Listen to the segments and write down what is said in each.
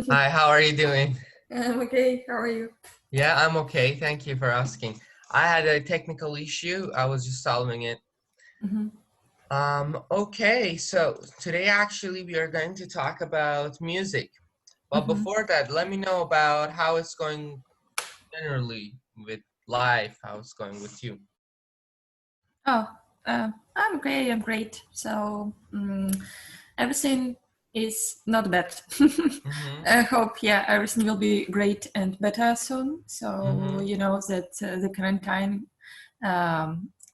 Hi, how are you doing? I'm okay. How are you? Yeah, I'm okay. Thank you for asking. I had a technical issue. I was just solving it. Okay, so today actually we are going to talk about music. But before that, let me know about how it's going generally with life, how it's going with you. Oh, I'm okay. I'm great. So everything is not bad. I hope, yeah, everything will be great and better soon. So you know that the quarantine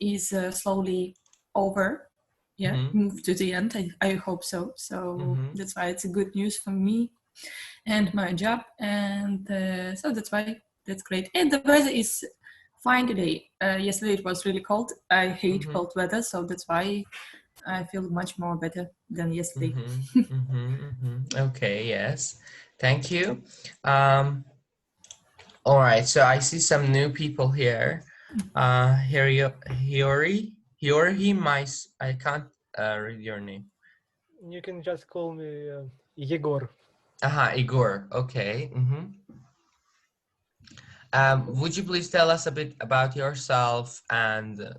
is slowly over. Yeah, move to the end. I hope so. So that's why it's a good news for me and my job. And so that's why that's great. And the weather is fine today. Yesterday it was really cold. I hate cold weather, so that's why I feel much more better than yesterday. Okay, yes. Thank you. All right, so I see some new people here. Hiori, I can't read your name. You can just call me Yegor. Igor, okay. Would you please tell us a bit about yourself and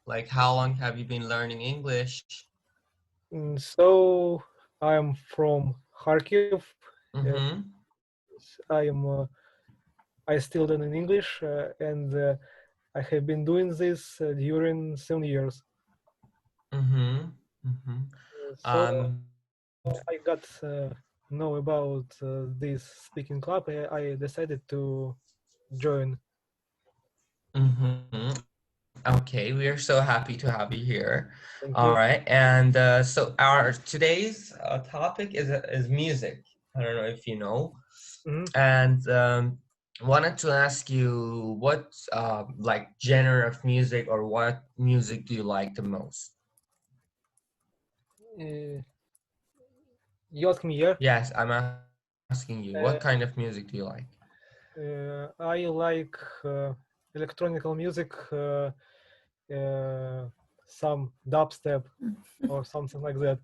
like how long have you been learning English? So I'm from Kharkiv. I still learn in English, and I have been doing this during 7 years. So I got know about this speaking club. I decided to join. Okay, we are so happy to have you here. Thank All you. right, and so our today's topic is music. I don't know if you know, and wanted to ask you what like genre of music or what music do you like the most? You ask me, yeah? Yes, I'm asking you. What kind of music do you like? I like electronical music, some dubstep or something like that.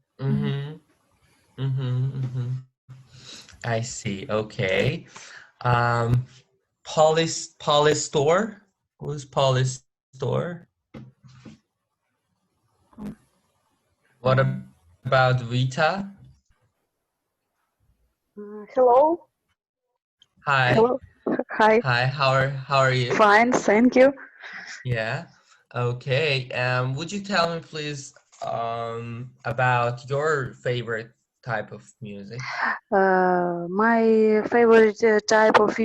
I see. Okay. Polystor? Who's Polystor? What about Vita? Hello. Hi. Hello. Hi. Hi. How are you? Fine, thank you. Yeah. Okay. Would you tell me please about your favorite type of music? My favorite type of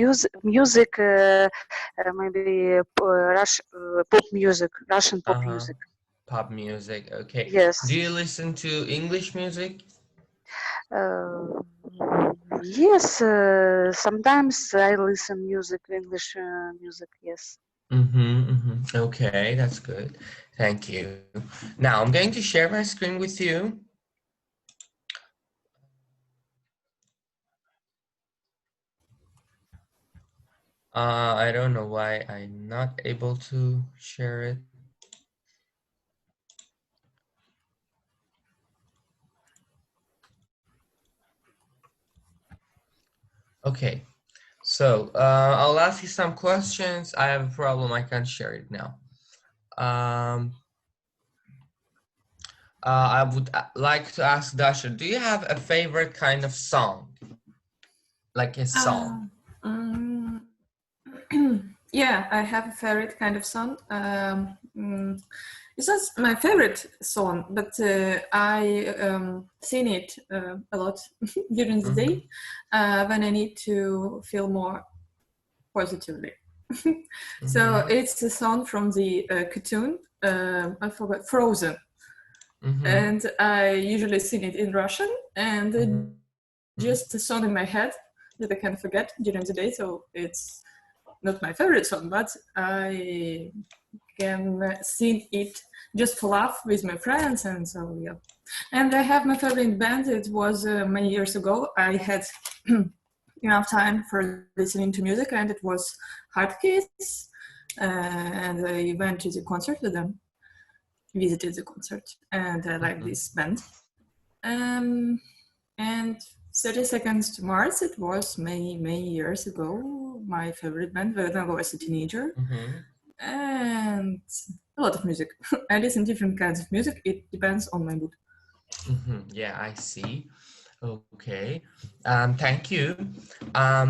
music, maybe pop music, Russian pop music. Pop music. Okay. Yes. Do you listen to English music? Yes. Sometimes I listen English music. Yes. Okay, that's good. Thank you. Now I'm going to share my screen with you. I don't know why I'm not able to share it. Okay, so I'll ask you some questions. I have a problem. I can't share it now. I would like to ask Dasha, do you have a favorite kind of song? Like a song? Yeah, I have a favorite kind of song. It's not my favorite song, but I sing it a lot during the day when I need to feel more positively. So it's a song from the cartoon, I forgot, Frozen. And I usually sing it in Russian, and just a song in my head that I can't forget during the day. So it's not my favorite song, but I can sing it just for laugh with my friends, and so yeah. And I have my favorite band. It was many years ago. I had enough time for listening to music, and it was Hard Kiss. And I went to the concert with them, visited the concert, and I like this band. And 30 Seconds to Mars, it was many years ago, my favorite band when I was a teenager. And a lot of music. I listen to different kinds of music. It depends on my mood. Yeah, I see. Okay. Thank you.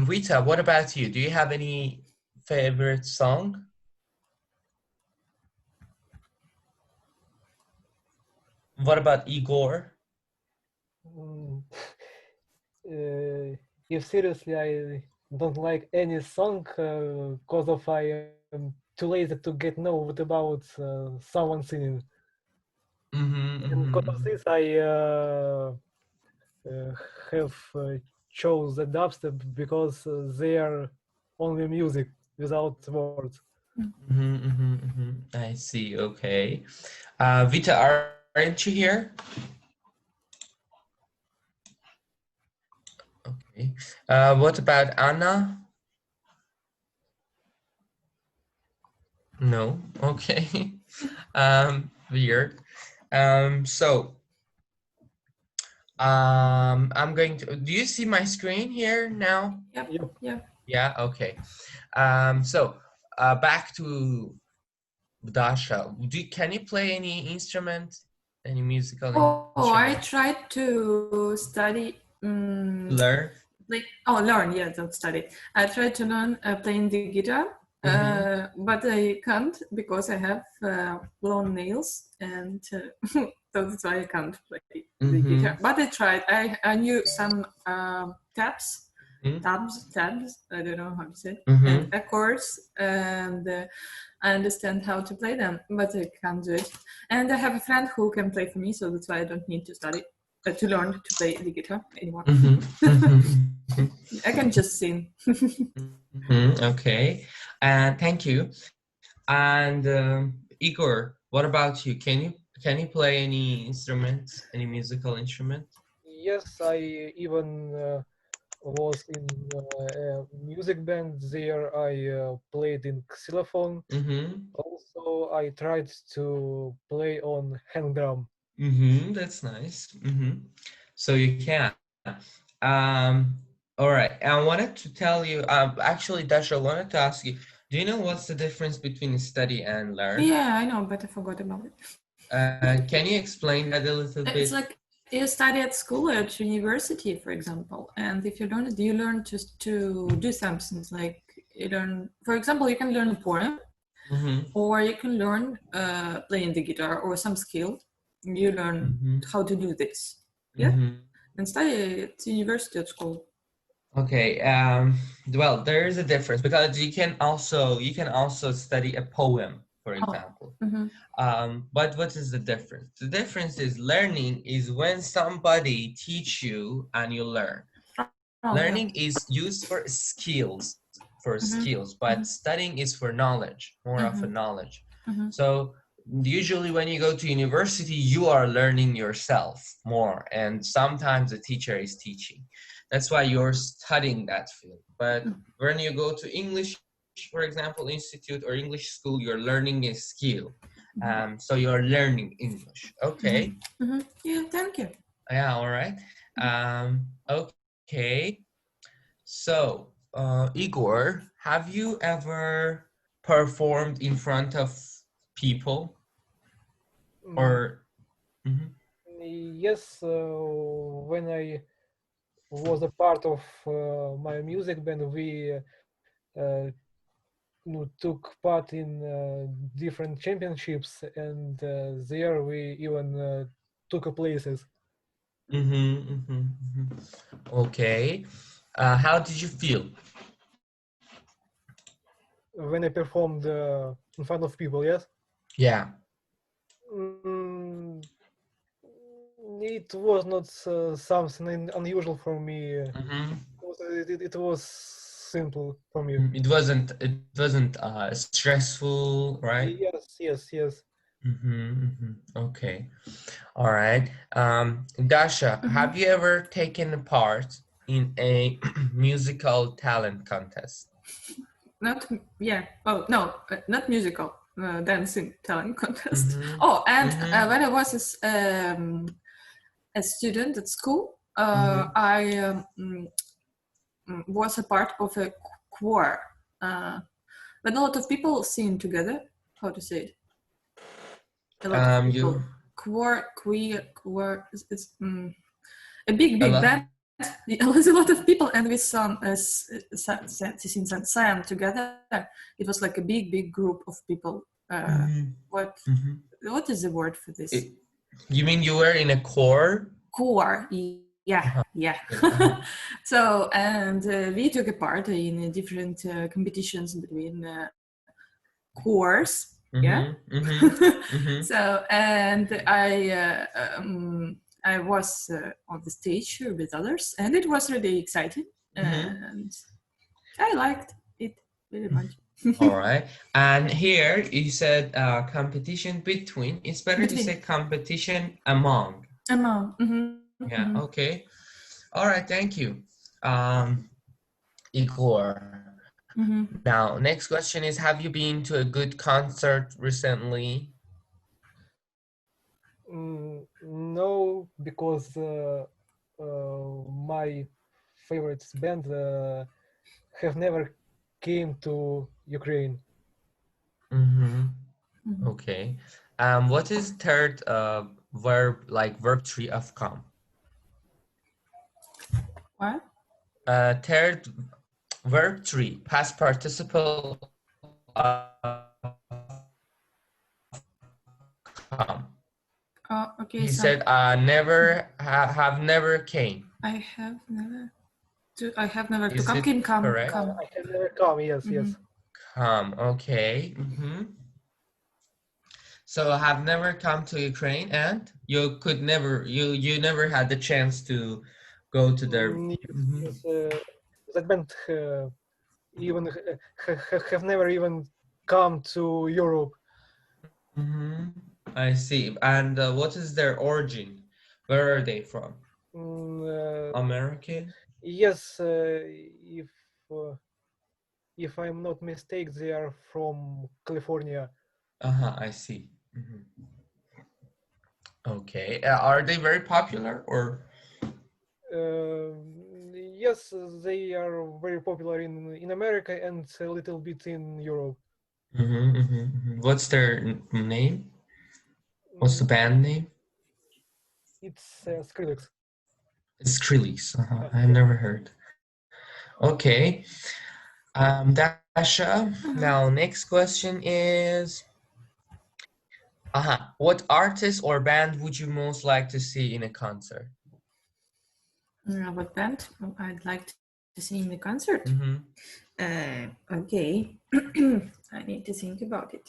Rita, what about you? Do you have any favorite song? What about Igor? If seriously, I don't like any song because of I am too lazy to get know what about someone singing. And because of this, I have chose the dubstep because they are only music without words. I see. Okay. Vita, aren't you here? Okay. What about Anna? No. Okay. Weird. So I'm going to. Do you see my screen here now? Yep. Yeah. Yeah. Okay. So back to Dasha. Can you play any instrument? Any musical instrument? I tried to study. Learn? Learn, yeah, don't study. I tried to learn playing the guitar, but I can't because I have long nails, and that's why I can't play the guitar. But I tried. I knew some tabs, I don't know how to say it, and accords, and I understand how to play them, but I can't do it. And I have a friend who can play for me, so that's why I don't need to study. To learn to play the guitar anymore. I can just sing. Okay, and thank you. And Igor, what about you? Can you play any instrument, any musical instrument? Yes, I even was in a music band there. I played in xylophone. Also, I tried to play on hand drum. That's nice. So you can. All right. I wanted to tell you. Actually, Dasha, I wanted to ask you. Do you know what's the difference between study and learn? Yeah, I know, but I forgot about it. Can you explain that a little bit? It's like you study at school, at university, for example, and if you learn just to do something. Like you learn, for example, you can learn a poem, or you can learn playing the guitar or some skill. You learn how to do this. Yeah, and study at university, at school. Okay. Well, there is a difference because you can also study a poem, for example. But what is the difference? The difference is learning is when somebody teach you and you learn. Learning is used for skills, but studying is for knowledge, more of a knowledge. So usually when you go to university, you are learning yourself more, and sometimes the teacher is teaching. That's why you're studying that field. But when you go to English, for example, institute or English school, you're learning a skill. So you're learning English. Okay. Yeah, thank you. Yeah, all right. Okay. So, Igor, have you ever performed in front of people? Or Yes, when I was a part of my music band, we took part in different championships, and there we even took places. Okay. How did you feel? When I performed in front of people, yes? Yeah. It was not something unusual for me. It was simple for me. It wasn't stressful, right? Yes. Okay. All right. Dasha, have you ever taken part in a musical talent contest? Not musical, dancing talent contest. And when I was a student at school, I was a part of a choir. But a lot of people sing together. How to say it? A lot of people. Choir. It's a big band. There's a lot of people, and we sang together. It was like a big group of people. What is the word for this? You mean you were in a choir? Choir, yeah. So, and we took a part in different competitions between choirs. So, and I was on the stage with others, and it was really exciting, and I liked it very much. All right. And here you said competition between. It's better to say competition among. Yeah. Okay. All right. Thank you, Igor. Now, next question is: have you been to a good concert recently? No, because my favorite band have never came to Ukraine. Okay. What is third verb, like verb 3 of come? What? Third verb 3, past participle of come. Okay. He said, never have never came. I have never to. I have never Is to come. it correct? Come. I have never come. Yes, yes. Come. Okay. So have never come to Ukraine, and you could never. You never had the chance to go to their. Yes, that band even have never even come to Europe. I see. And what is their origin? Where are they from? American? Yes, if I'm not mistaken, they are from California. I see. Okay. Are they very popular or? Yes, they are very popular in America and a little bit in Europe. What's their name? What's the band name? It's Skrillex. Skrillex. I've never heard. Okay. Dasha. Now, next question is, what artist or band would you most like to see in a concert? What band I'd like to see in the concert? Okay. I need to think about it.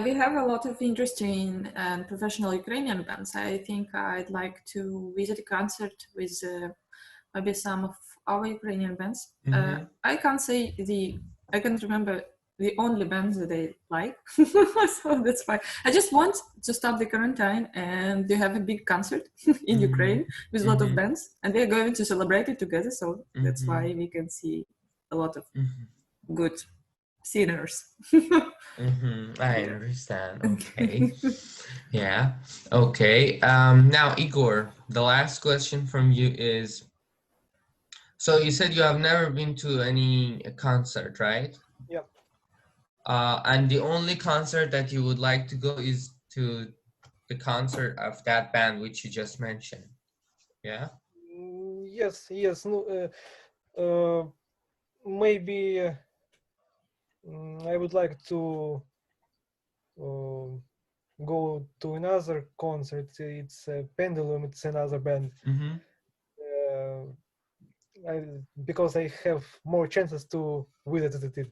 We have a lot of interesting and professional Ukrainian bands. I think I'd like to visit a concert with maybe some of our Ukrainian bands. I can't say I can't remember the only bands that I like, so that's fine. I just want to stop the quarantine and to have a big concert in Ukraine with a lot of bands, and they're going to celebrate it together. So that's why we can see a lot of good singers. I understand. Okay. Yeah. Okay. Now, Igor, the last question from you is, so you said you have never been to any concert, right? Yeah. And the only concert that you would like to go is to the concert of that band which you just mentioned. Yeah. Yes. No, maybe I would like to go to another concert. It's Pendulum. It's another band. Because I have more chances to visit it.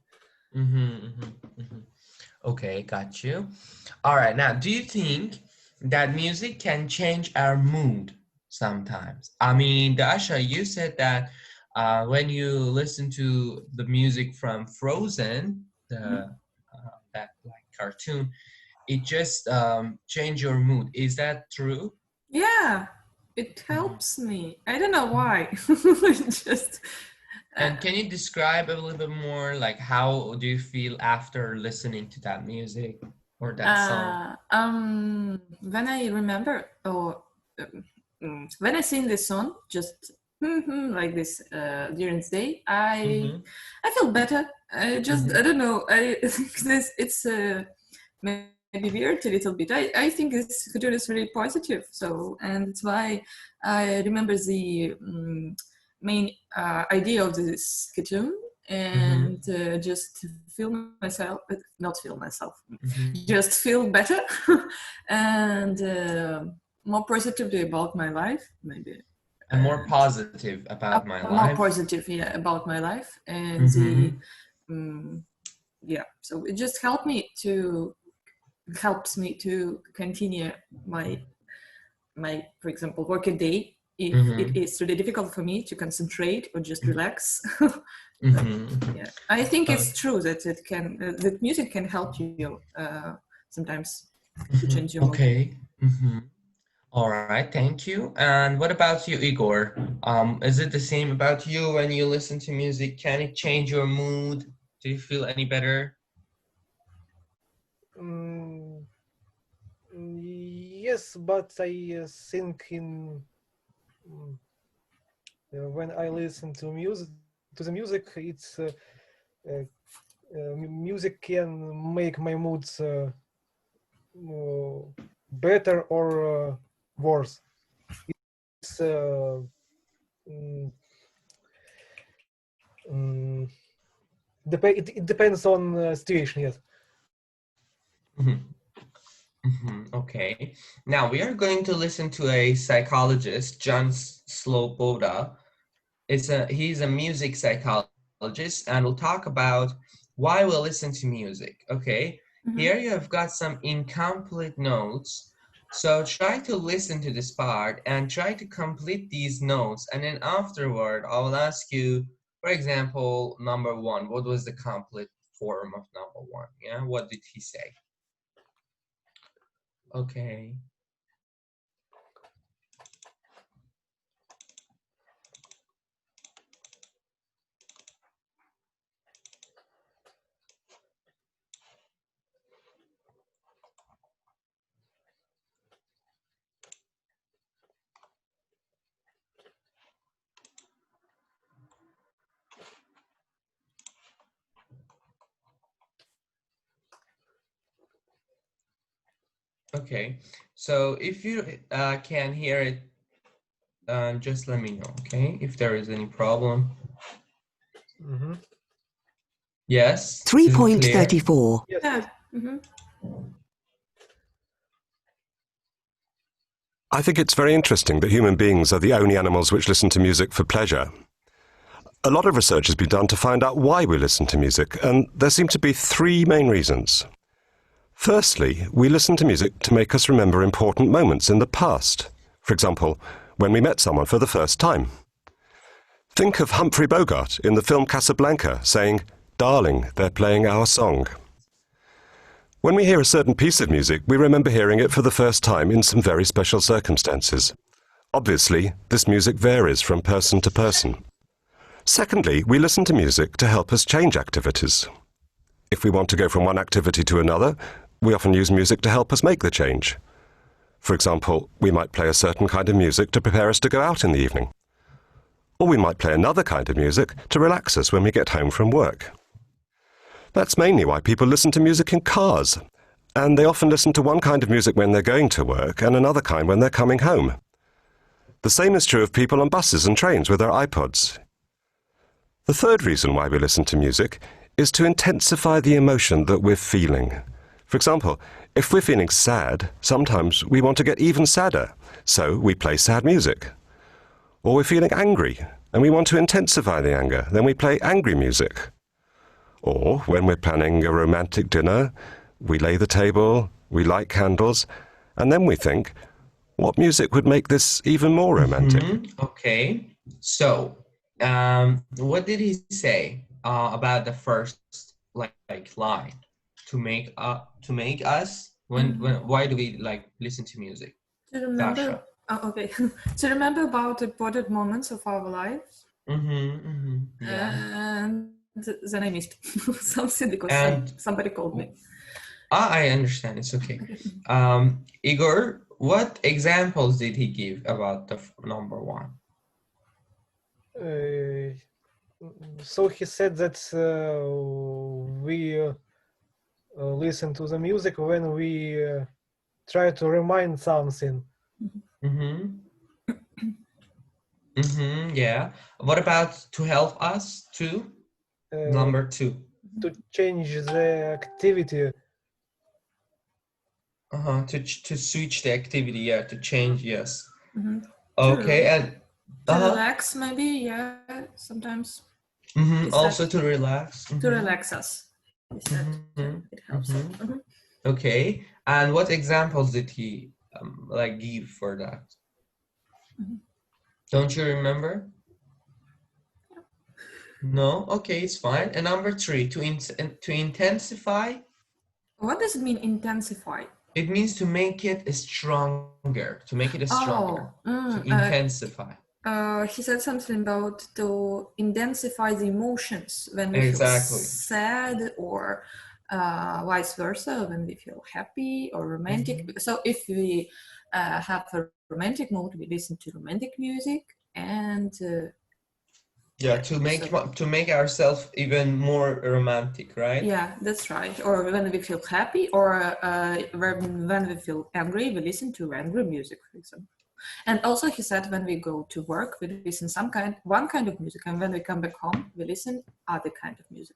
Okay, got you. All right, now, do you think that music can change our mood sometimes? I mean, Dasha, you said that when you listen to the music from Frozen, that like cartoon, it just changed your mood. Is that true? Yeah, it helps me. I don't know why. Just. And can you describe a little bit more, like how do you feel after listening to that music or that song? When I remember, when I sing this song, just like this during the day, I feel better. I don't know. I think it's maybe weird a little bit. I think this cartoon is really positive. So, and that's why I remember the main idea of this cartoon, and just just feel better and more positively about my life, maybe. And more positive about my life. More positive, yeah, about my life. And so it just helps me to continue my for example, working day if it is really difficult for me to concentrate or just relax. Yeah, I think it's true that that music can help you sometimes to change your mood. Okay. All right, thank you. And what about you, Igor? Is it the same about you when you listen to music? Can it change your mood? Do you feel any better? Yes, but I think when I listen to the music, it's music can make my moods better or worse. It's it depends on situation. Yes. Okay. Now we are going to listen to a psychologist, John Sloboda. He's a music psychologist, and we'll talk about why we listen to music. Okay. Here you have got some incomplete notes. So try to listen to this part and try to complete these notes. And then afterward, I will ask you, for example, number 1, what was the complete form of number 1? Yeah, what did he say? Okay. Okay, so if you can hear it, just let me know, okay, if there is any problem. Yes? 3.34. Yes. I think it's very interesting that human beings are the only animals which listen to music for pleasure. A lot of research has been done to find out why we listen to music, and there seem to be 3 main reasons. Firstly, we listen to music to make us remember important moments in the past. For example, when we met someone for the first time. Think of Humphrey Bogart in the film Casablanca saying, "Darling, they're playing our song." When we hear a certain piece of music, we remember hearing it for the first time in some very special circumstances. Obviously, this music varies from person to person. Secondly, we listen to music to help us change activities. If we want to go from one activity to another, we often use music to help us make the change. For example, we might play a certain kind of music to prepare us to go out in the evening. Or we might play another kind of music to relax us when we get home from work. That's mainly why people listen to music in cars, and they often listen to one kind of music when they're going to work and another kind when they're coming home. The same is true of people on buses and trains with their iPods. The third reason why we listen to music is to intensify the emotion that we're feeling. For example, if we're feeling sad, sometimes we want to get even sadder, so we play sad music. Or we're feeling angry, and we want to intensify the anger, then we play angry music. Or when we're planning a romantic dinner, we lay the table, we light candles, and then we think, what music would make this even more romantic? Okay, so what did he say about the first line? To make us why do we listen to music? To remember, to remember about important moments of our lives. Yeah. And then I missed something because somebody called me. I understand. It's okay. Igor, what examples did he give about the number one? So he said that we listen to the music when we try to remind something. Yeah. What about to help us too? Number two. To change the activity. To switch the activity, yeah, to change, yes. Okay, and to relax, maybe, yeah, sometimes. Also to relax. To relax us. He said it helps. Okay, and what examples did he like give for that? Don't you remember? No? Okay, it's fine. And number three, to intensify. What does it mean, intensify? It means to make it stronger, to intensify. He said something about to intensify the emotions when we feel sad, or vice versa, when we feel happy or romantic. So if we have a romantic mood, we listen to romantic music, and to make ourselves even more romantic, right? Yeah, that's right. Or when we feel happy, or when we feel angry, we listen to angry music, for example. And also he said when we go to work, we listen one kind of music, and when we come back home, we listen other kind of music.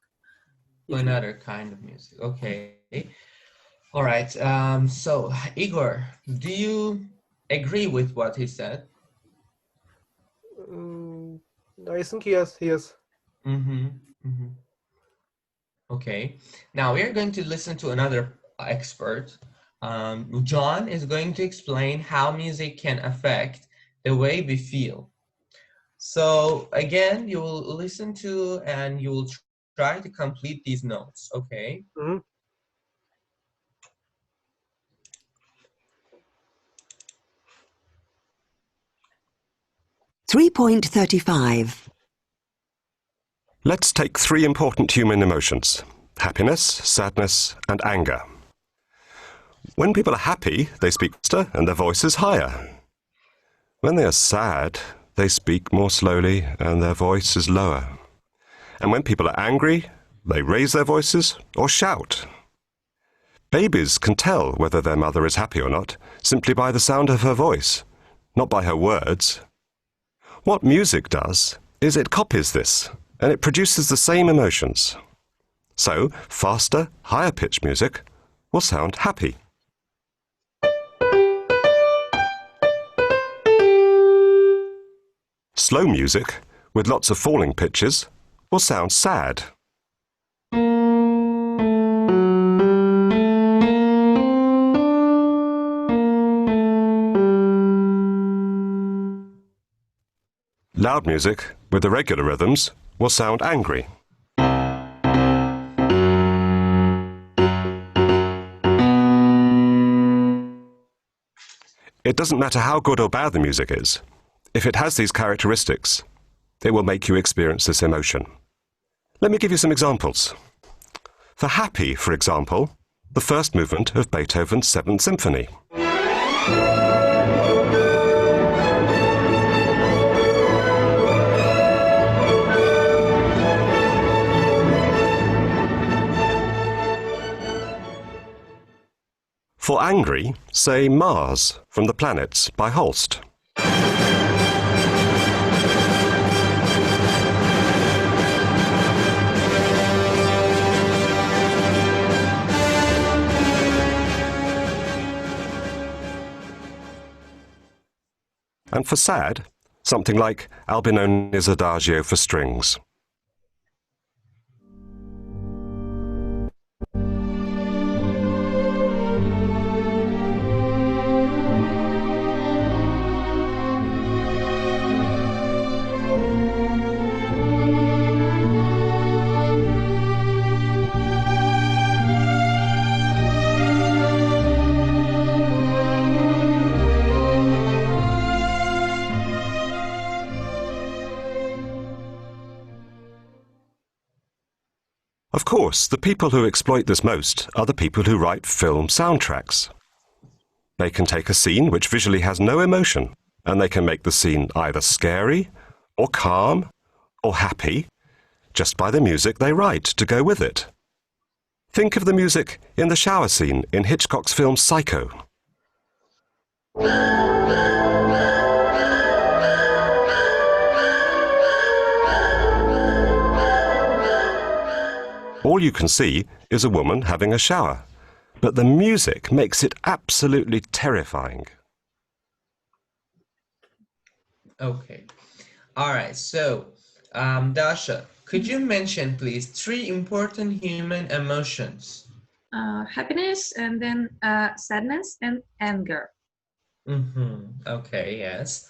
Another kind of music. Okay. All right. So Igor, do you agree with what he said? I think yes. Okay. Now we are going to listen to another expert. John is going to explain how music can affect the way we feel. So again, you will listen to and you will try to complete these notes, okay? 3.35. Let's take three important human emotions: happiness, sadness, and anger. When people are happy, they speak faster and their voice is higher. When they are sad, they speak more slowly and their voice is lower. And when people are angry, they raise their voices or shout. Babies can tell whether their mother is happy or not simply by the sound of her voice, not by her words. What music does is it copies this, and it produces the same emotions. So, faster, higher-pitched music will sound happy. Slow music, with lots of falling pitches, will sound sad. Loud music, with irregular rhythms, will sound angry. It doesn't matter how good or bad the music is. If it has these characteristics, it will make you experience this emotion. Let me give you some examples. For happy, for example, the first movement of Beethoven's Seventh Symphony. For angry, say Mars from The Planets by Holst. And for sad, something like Albinoni's Adagio for strings. Of course, the people who exploit this most are the people who write film soundtracks. They can take a scene which visually has no emotion, and they can make the scene either scary, or calm, or happy, just by the music they write to go with it. Think of the music in the shower scene in Hitchcock's film Psycho. All you can see is a woman having a shower, but the music makes it absolutely terrifying. Okay. All right. So, Dasha, could you mention, please, 3 important human emotions? Happiness, and then sadness and anger. Okay, yes.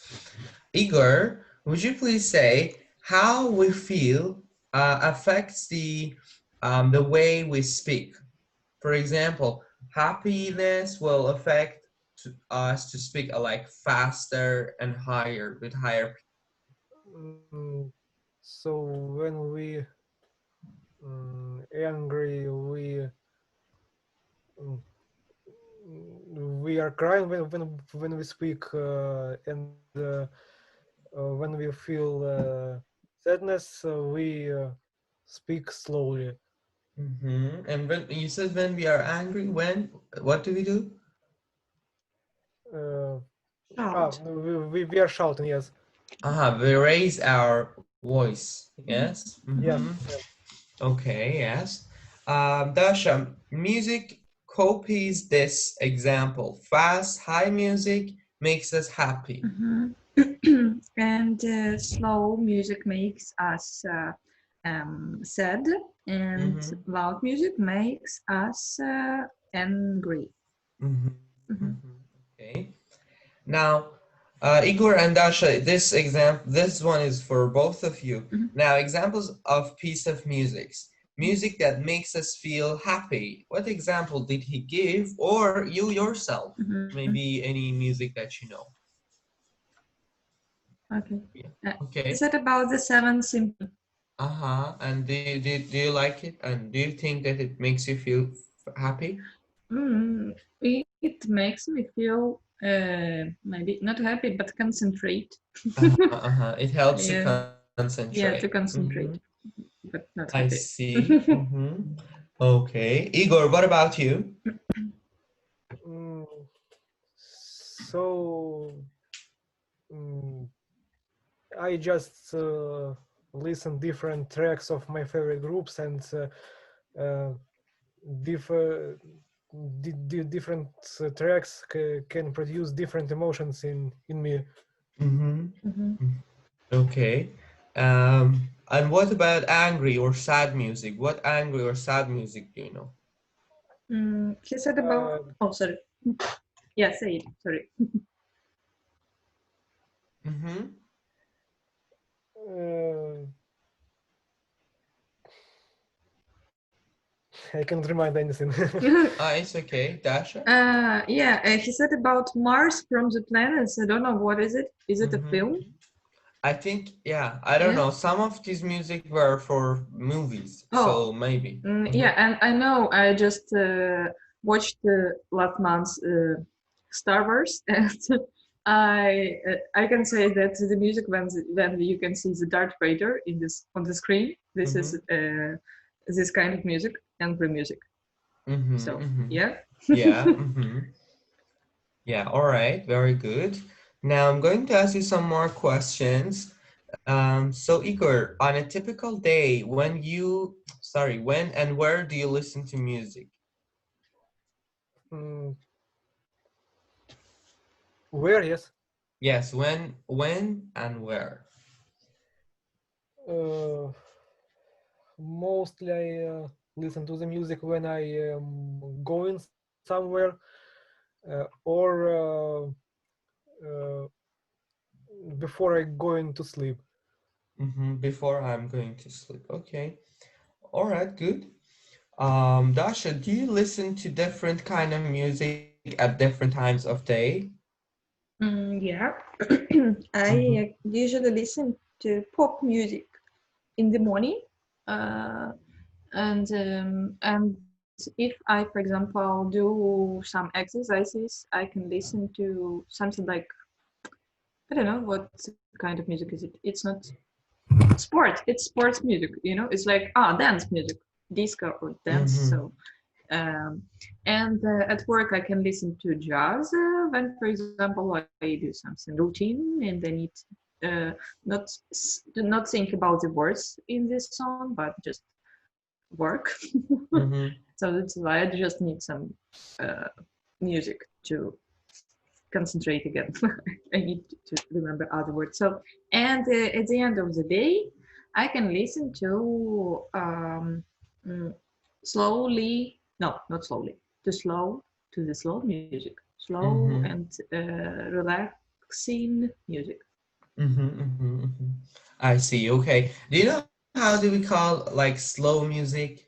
Igor, would you please say how we feel affects the way we speak? For example, happiness will affect us to speak like faster and higher with higher. So when we angry, we are crying when we speak, and when we feel sadness, we speak slowly. And when you said when we are angry, what do we do? We are shouting, yes. We raise our voice, yes? Yes. Okay, yes. Dasha, music copies this example. Fast, high music makes us happy. And slow music makes us sad, and loud music makes us angry. Okay. Now, Igor and Dasha, this one is for both of you. Now, examples of piece of music that makes us feel happy. What example did he give, or you yourself? Maybe any music that you know. Okay. Yeah. Okay. Is it about the 7 symphony? And do you like it? And do you think that it makes you feel happy? It makes me feel maybe not happy, but concentrate. It helps you concentrate. Yeah, to concentrate, but not happy. I see. Okay, Igor, what about you? So I just listen different tracks of my favorite groups, and different tracks can produce different emotions in me. Okay. And what about angry or sad music? What angry or sad music do you know? He said about. Oh, sorry. Yeah, say it. Sorry. I can't remind anything. It's okay, Dasha. He said about Mars from the planets. I don't know, what is it? Is it a film? I think, I don't know. Some of these music were for movies, so maybe. Yeah, and I know I just watched last month's Star Wars, and I can say that the music when you can see the Darth Vader on the screen, this is this kind of music, angry music. So yeah. Yeah, all right, very good. Now I'm going to ask you some more questions. So Igor, on a typical day, when and where do you listen to music? Where? Yes. Yes, when and where? Mostly I listen to the music when I am going somewhere, or before I going to sleep. Before I'm going to sleep. Okay. All right, good. Dasha, do you listen to different kind of music at different times of day? Yeah. I usually listen to pop music in the morning, and if I, for example, do some exercises, I can listen to something like, I don't know what kind of music is it. It's not sport. It's sports music. You know, it's like dance music, disco or dance. So, and at work I can listen to jazz when, for example, I do something routine and I need not think about the words in this song, but just work. So that's why I just need some music to concentrate again. I need to remember other words. So, and at the end of the day, I can listen to slowly, no, not slowly, to the slow music, slow and relaxing music. I see. Okay. Do you know how do we call like slow music?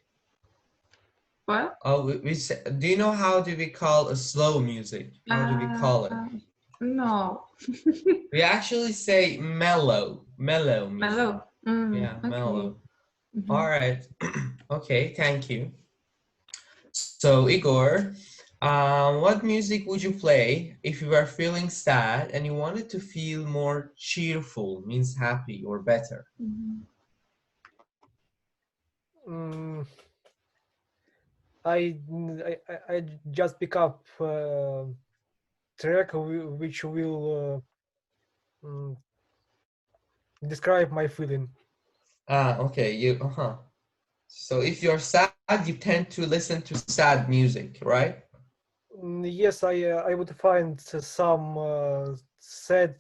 What? Oh, we say, do you know how do we call a slow music? How do we call it? No. We actually say mellow music. Mellow. Yeah, okay. mellow. All right. Okay, thank you. So Igor, what music would you play if you were feeling sad and you wanted to feel more cheerful, means happy or better? I just pick up track which will describe my feeling. Okay. So if you're sad, you tend to listen to sad music, right? Yes, I would find some sad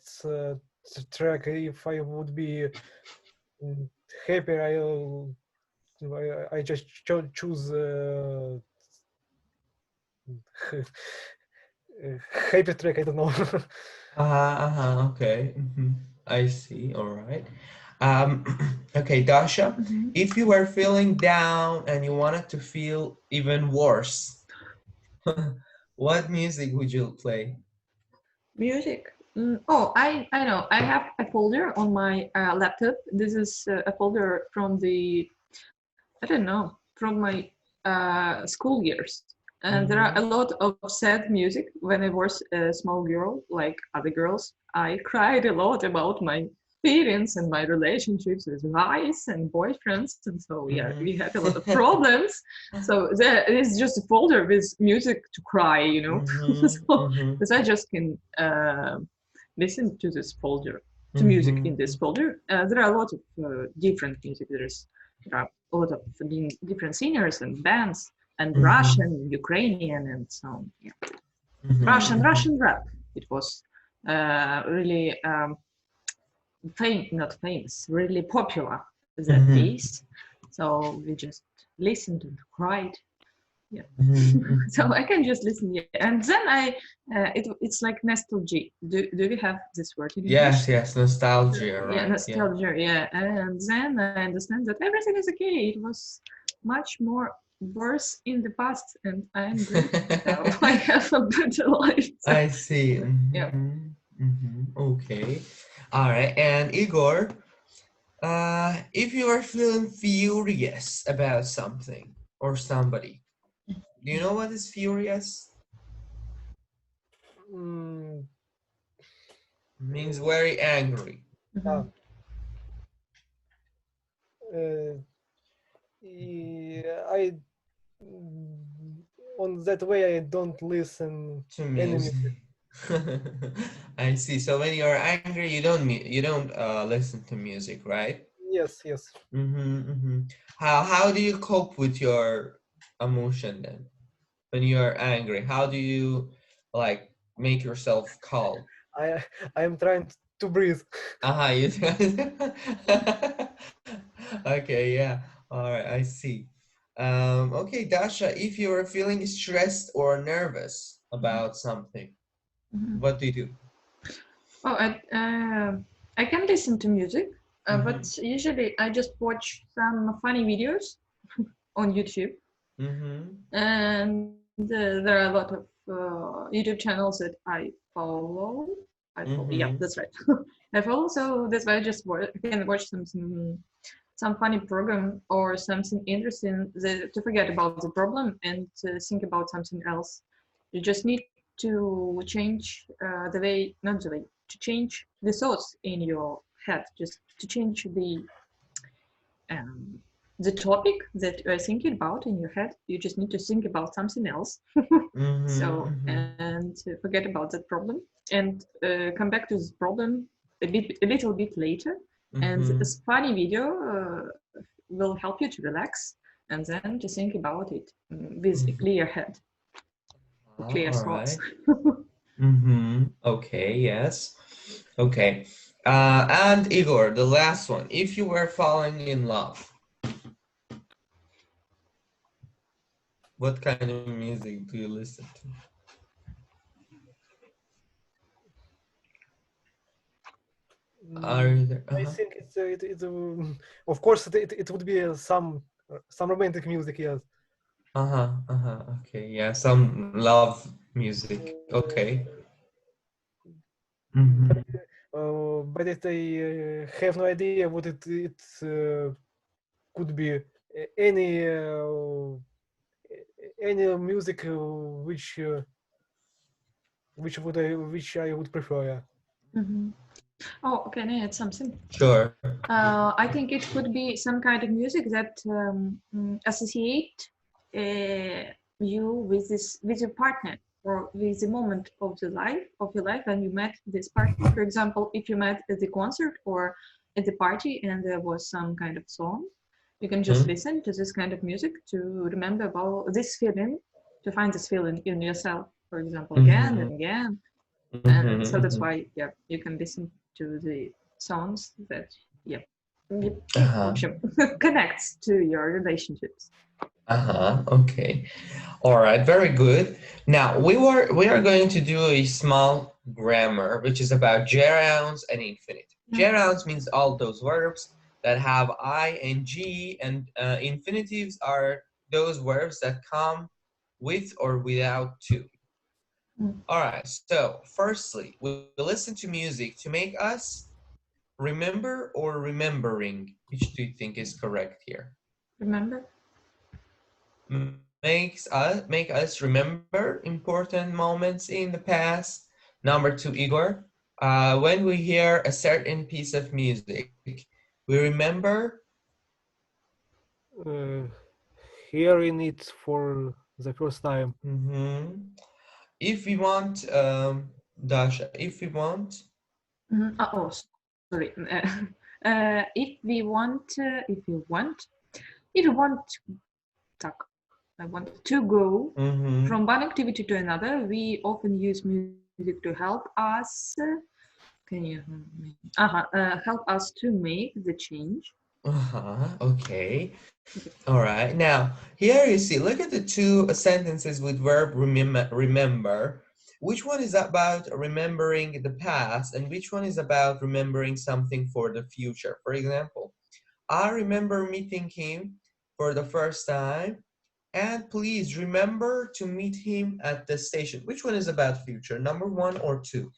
track. If I would be happy, I just choose happy track. I don't know. Okay. I see. All right. Okay, Dasha, if you were feeling down and you wanted to feel even worse, what music would you play? Music. Oh, I know. I have a folder on my laptop. This is a folder from I don't know, from my school years. And there are a lot of sad music. When I was a small girl, like other girls, I cried a lot about my feelings and my relationships with guys and boyfriends. And so, yeah, we had a lot of problems. So there is just a folder with music to cry, you know. Because I just can listen to this folder, to music in this folder. There are a lot of different music. There are a lot of different singers and bands, and Russian, Ukrainian, and so on. Yeah. Russian rap. It was really not famous, really popular that days. So we just listened and cried. Yeah. So I can just listen. Yeah. And then it's like nostalgia. Do we have this word in English? Yes, nostalgia, right? Yeah, nostalgia, yeah. And then I understand that everything is okay. It was much more worse in the past, and I'm good now. I have a better life. I see. Yeah. Okay. All right. And Igor, if you are feeling furious about something or somebody, do you know what is furious? Means very angry. I on that way I don't listen to music. I see. So when you're angry, you don't listen to music, right? Yes. How do you cope with your emotion then? When you're angry, how do you like make yourself calm? I am trying to breathe. You okay, yeah. All right, I see. Okay, Dasha, if you are feeling stressed or nervous about something, what do you do? Oh, I can listen to music, but usually I just watch some funny videos on YouTube. And there are a lot of YouTube channels that I follow. Yeah, that's right. I follow, so that's why I just can watch some some funny program or something interesting, to forget about the problem and think about something else. You just need to change to change the thoughts in your head, just to change the topic that you're thinking about in your head. You just need to think about something else. And forget about that problem and come back to this problem a little bit later. And this funny video will help you to relax and then to think about it with a clear head, clear thoughts. Right. Okay, yes. Okay. And Igor, the last one. If you were falling in love, what kind of music do you listen to? I think it's of course it would be some romantic music, yes. Okay, yeah, some love music. Okay. But I have no idea what it could be. Any music which I would prefer. Oh, can I add something? Sure. I think it could be some kind of music that associate you with your partner or with the moment of your life when you met this partner. For example, if you met at the concert or at the party and there was some kind of song, you can just listen to this kind of music to remember about this feeling, to find this feeling in yourself, for example, again and again. And so that's why, yeah, you can listen to the songs that, connects to your relationships. Okay. All right. Very good. Now we are going to do a small grammar, which is about gerunds and infinitive. Gerunds means all those verbs that have ing, and infinitives are those verbs that come with or without to. All right. So firstly, we listen to music to make us remember or remembering. Which do you think is correct here? Remember. Make us remember important moments in the past. Number 2, Igor. When we hear a certain piece of music, we remember hearing it for the first time. If we want, Dasha, if we want. Sorry. If you want, I want to go from one activity to another, we often use music to help us. Can you help us to make the change? Okay. All right. Now, here you see, look at the two sentences with verb remember. Which one is about remembering the past and which one is about remembering something for the future? For example, I remember meeting him for the first time, and please remember to meet him at the station. Which one is about future, number 1 or 2?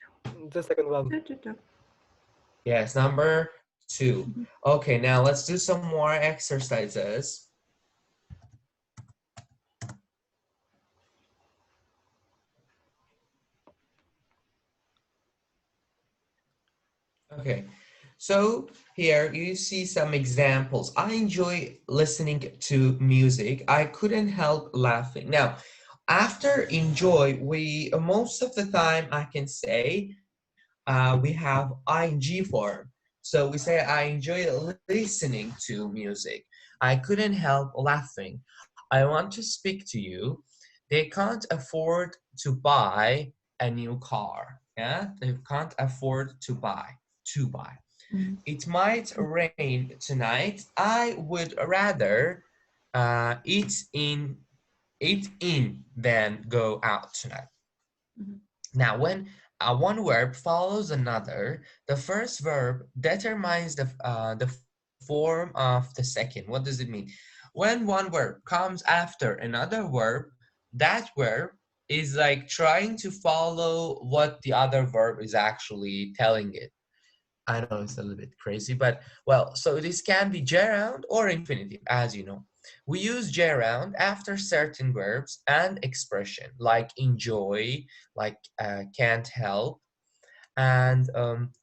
The second one. Yes, number 2. Okay, now let's do some more exercises. Okay, so here you see some examples. I enjoy listening to music. I couldn't help laughing. Now, after enjoy, we most of the time I can say we have ing form. So we say I enjoy listening to music. I couldn't help laughing. I want to speak to you. They can't afford to buy a new car. Yeah, they can't afford to buy. It might rain tonight. I would rather eat in than go out tonight. Now, when one verb follows another, the first verb determines the form of the second. What does it mean? When one verb comes after another verb, that verb is like trying to follow what the other verb is actually telling it. I know it's a little bit crazy, but well, so this can be gerund or infinitive, as you know. We use gerund after certain verbs and expression, like enjoy, like can't help. And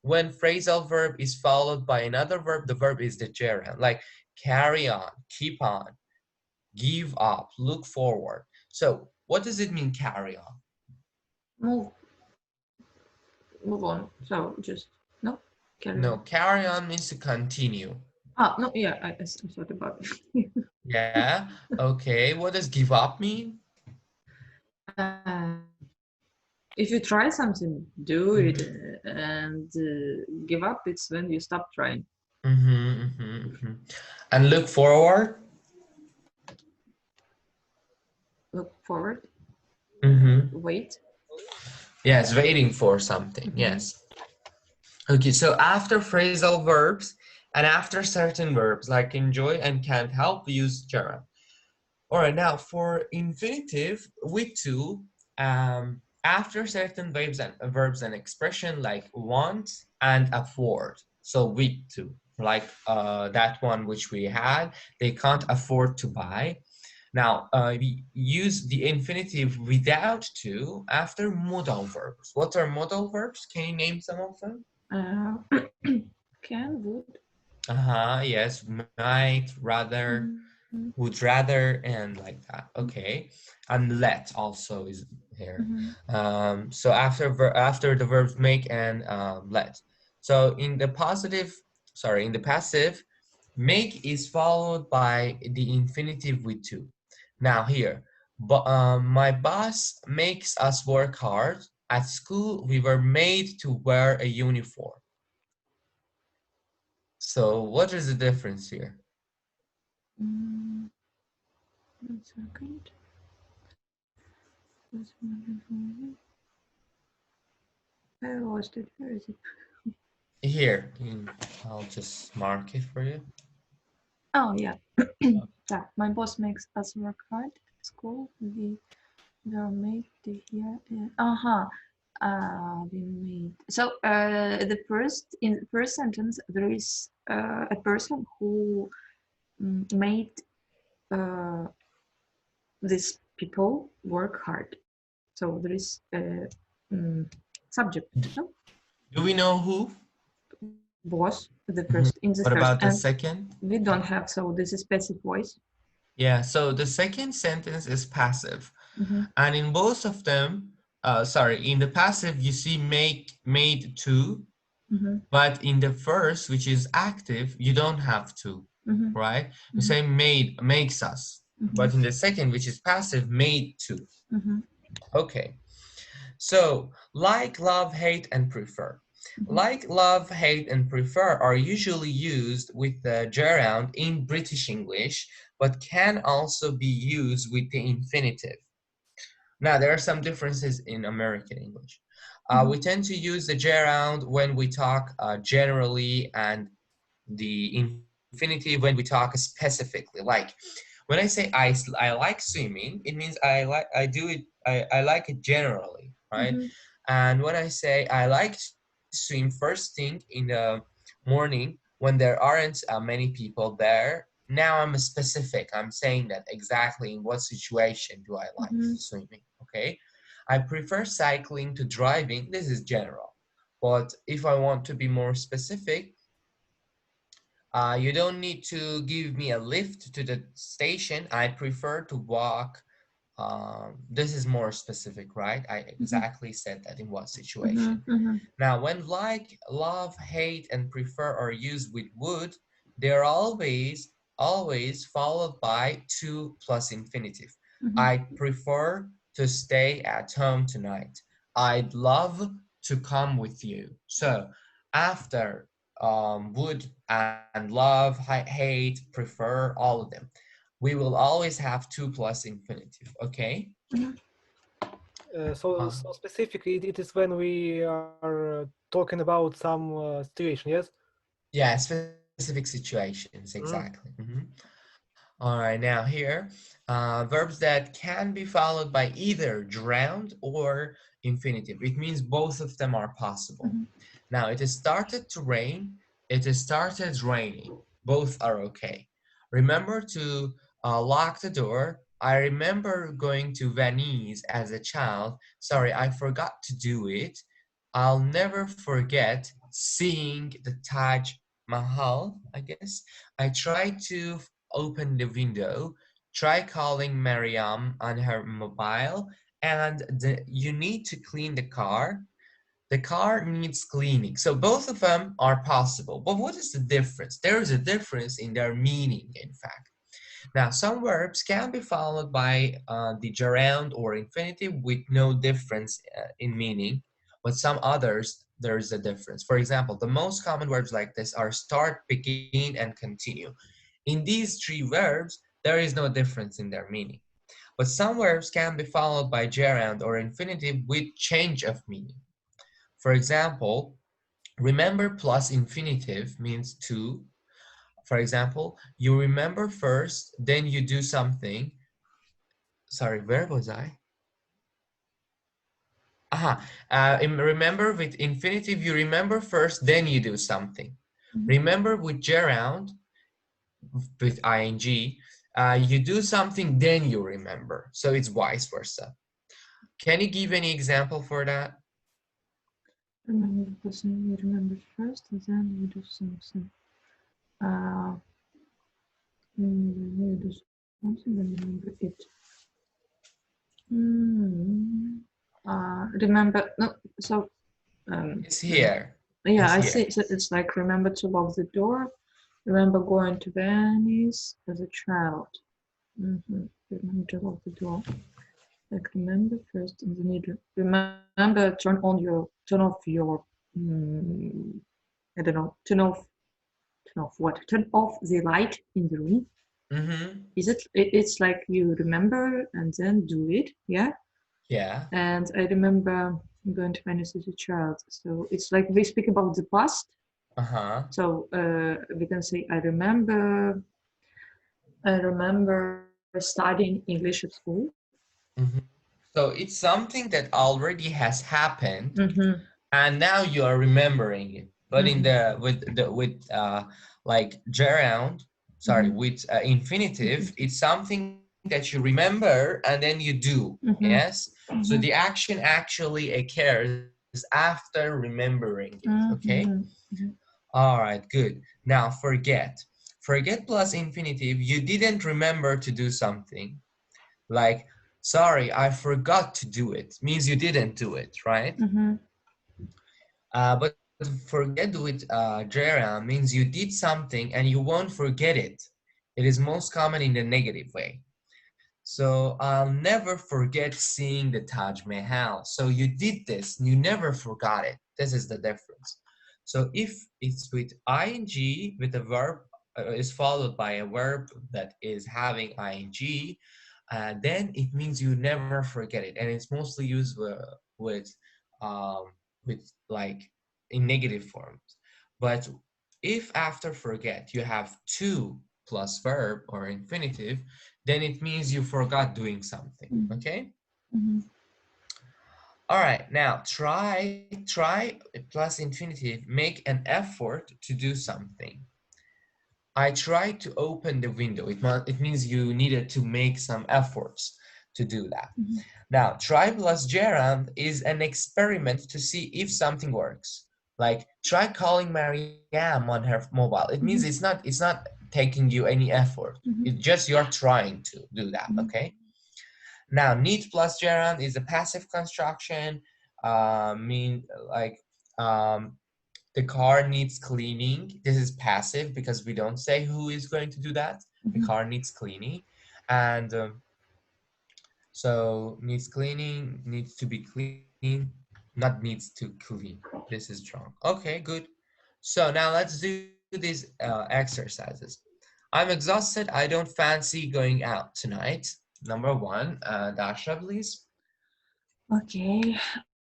when phrasal verb is followed by another verb, the verb is the gerund, like carry on, keep on, give up, look forward. So what does it mean, carry on? Move on. So just no. Carry on means to continue. No, yeah, I thought about it. Yeah, okay. What does give up mean? If you try something, do it, and give up, it's when you stop trying. And look forward? Look forward. Wait. Yes, waiting for something, yes. Okay, so after phrasal verbs and after certain verbs like enjoy and can't help, we use gerund. All right, now for infinitive, with to, after certain verbs and expression like want and afford. So with to, like that one which we had, they can't afford to buy. Now, we use the infinitive without to after modal verbs. What are modal verbs? Can you name some of them? Can, would. Yes, might, rather, would rather, and like that. Okay, and let also is here. So after the verbs make and let. So in the passive, make is followed by the infinitive with to. Now here, my boss makes us work hard. At school, we were made to wear a uniform. So what is the difference here? 1 second. I lost it. Where is it? Here, I'll just mark it for you. Oh, yeah. Yeah. My boss makes us work hard at school. We were made to hear. We made. So in the first sentence, there is a person who made these people work hard. So there is a subject. No? Do we know who? Was the first in the What first. about the second? We don't have, so this is passive voice. Yeah, so the second sentence is passive. And in both of them, in the passive, you see made to, but in the first, which is active, you don't have to, right? You say makes us, but in the second, which is passive, made to. Okay, so like, love, hate, and prefer. Like, love, hate, and prefer are usually used with the gerund in British English, but can also be used with the infinitive. Now, there are some differences in American English. We tend to use the gerund when we talk generally, and the infinitive when we talk specifically. Like when I say I like swimming, it means I like it generally, right? And when I say I like to swim first thing in the morning when there aren't many people there, now I'm specific. I'm saying that exactly in what situation do I like swimming, okay? I prefer cycling to driving. This is general. But if I want to be more specific, you don't need to give me a lift to the station. I prefer to walk. This is more specific, right? I exactly said that in what situation. Now, when like, love, hate, and prefer are used with would, they're always followed by to plus infinitive. I prefer to stay at home tonight. I'd love to come with you. So after would and love, hate, prefer, all of them, we will always have to plus infinitive, okay? So specifically, it is when we are talking about some situation, yes? Yeah, specific situations, exactly. All right, now here, verbs that can be followed by either gerund or infinitive. It means both of them are possible. Now, it has started to rain. It has started raining. Both are okay. Remember to lock the door. I remember going to Venice as a child. Sorry, I forgot to do it. I'll never forget seeing the Taj Mahal, I guess. I tried to open the window. Try calling Mariam on her mobile. And you need to clean the car. The car needs cleaning. So both of them are possible. But what is the difference? There is a difference in their meaning, in fact. Now, some verbs can be followed by the gerund or infinitive with no difference in meaning, but some others, there is a difference. For example, the most common verbs like this are start, begin, and continue. In these three verbs, there is no difference in their meaning. But some verbs can be followed by gerund or infinitive with change of meaning. For example, remember plus infinitive means to. For example, you remember first, then you do something. Sorry, where was I? Remember with infinitive, you remember first, then you do something. Remember with gerund, with ing, you do something, then you remember. So it's vice versa. Can you give any example for that? Remember the person you remember first, and then you do something. You do something, then remember it. Remember, no, so. It's here. Yeah, it's I see. So it's like remember to lock the door. Remember going to Venice as a child. Remember to lock the door. Like remember first, and then you remember turn off your I don't know, turn off what? Turn off the light in the room. Is it? It's like you remember and then do it. Yeah. Yeah. And I remember going to Venice as a child. So it's like we speak about the past. So we can say I remember studying English at school. So it's something that already has happened, and now you are remembering it. But in the with like gerund, sorry, with infinitive, it's something that you remember and then you do. Yes. So the action actually occurs after remembering it. Okay. All right. Good. Now forget. Forget plus infinitive. You didn't remember to do something. Like, sorry, I forgot to do it. Means you didn't do it, right? But forget with gerund means you did something and you won't forget it. It is most common in the negative way. So I'll never forget seeing the Taj Mahal. So you did this, you never forgot it. This is the difference. So if it's with ing, with a verb is followed by a verb that is having ing, then it means you never forget it, and it's mostly used with like in negative forms. But if after forget you have to plus verb or infinitive, then it means you forgot doing something. Okay. All right, now try plus infinitive, make an effort to do something. I tried to open the window. It means you needed to make some efforts to do that. Now, try plus gerund is an experiment to see if something works. Like try calling Mariam on her mobile. It means it's not taking you any effort. It's just you're trying to do that. Okay. Now, need plus gerund is a passive construction. The car needs cleaning. This is passive because we don't say who is going to do that. The car needs cleaning. And so needs cleaning, needs to be clean, not needs to clean. This is wrong. Okay, good. So now let's do these exercises. I'm exhausted. I don't fancy going out tonight. Number one, Dasha, please. Okay.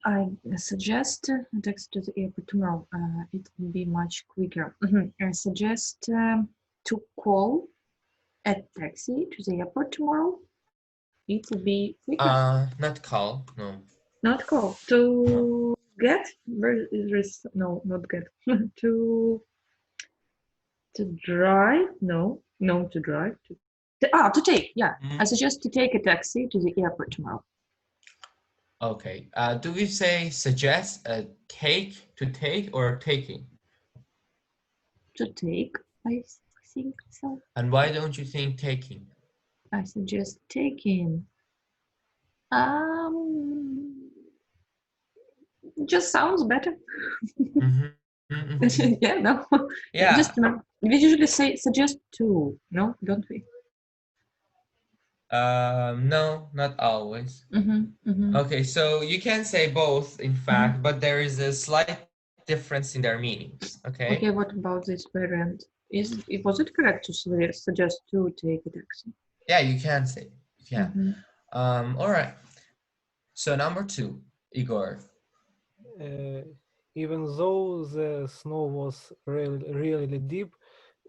I suggest text to the airport tomorrow. It will be much quicker. I suggest to call a taxi to the airport tomorrow. It will be quicker. Not call. No. Not call. To get, there's no, not get. To drive, no, to drive. To take, yeah. I suggest to take a taxi to the airport tomorrow. Okay. Do we say suggest take, to take, or taking? To take, I think so. And why don't you think taking? I suggest taking. Just sounds better. Yeah, no. Yeah. Just we usually say suggest to, no, don't we? No, not always. Okay, so you can say both, in fact, but there is a slight difference in their meanings. Okay. Okay, what about this variant? Was it correct to suggest to take a taxi? Yeah, you can say. Yeah. All right. So number 2, Igor. Even though the snow was really deep,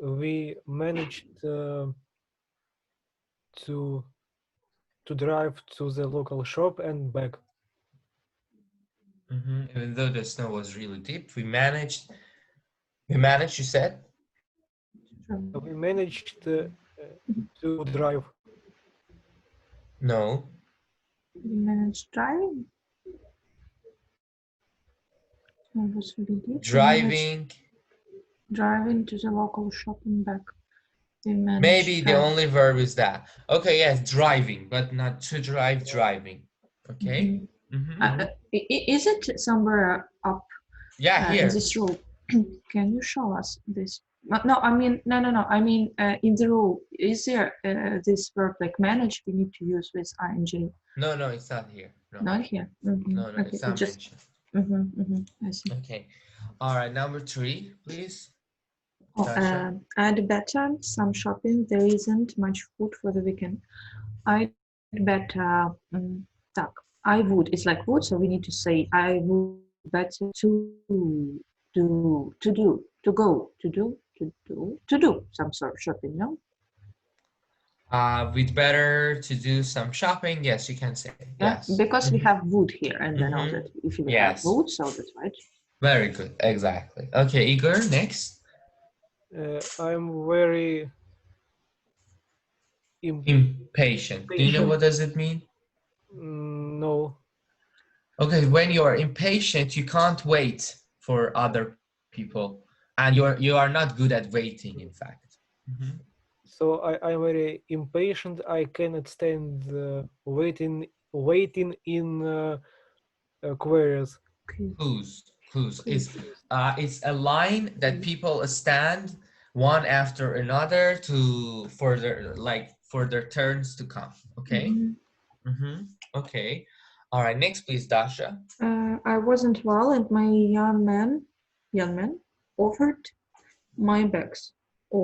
we managed to drive to the local shop and back. Even though the snow was really deep, we managed, you said? We managed to drive. No. We managed driving. It was really deep. Driving to the local shop and back. Maybe the only verb is that. Okay, yes, driving, but not to drive, driving. Okay. Is it somewhere up? Yeah, here. In this rule. Can you show us this? No, I mean, no. I mean, in the rule, is there this verb like manage we need to use with ing? No, it's not here. No. Not here. No, Okay, it's not just mentioned. I see. Okay. All right, number 3, please. I'd better some shopping. There isn't much food for the weekend. I'd better. I would. It's like would, so we need to say I would better to do some sort of shopping. No. We'd better to do some shopping. Yes, you can say. Yes. Because we have would here, and I know that if you have would, so that's right. Very good. Exactly. Okay, Igor, next. I'm very impatient. Do you know what does it mean? No. Okay, when you are impatient, you can't wait for other people, and you are not good at waiting, in fact. So I'm very impatient. I cannot stand waiting in queries. Clues. It's a line that people stand one after another for their turns to come. Okay. Okay. All right. Next, please, Dasha. I wasn't well, and my young man offered my bags. He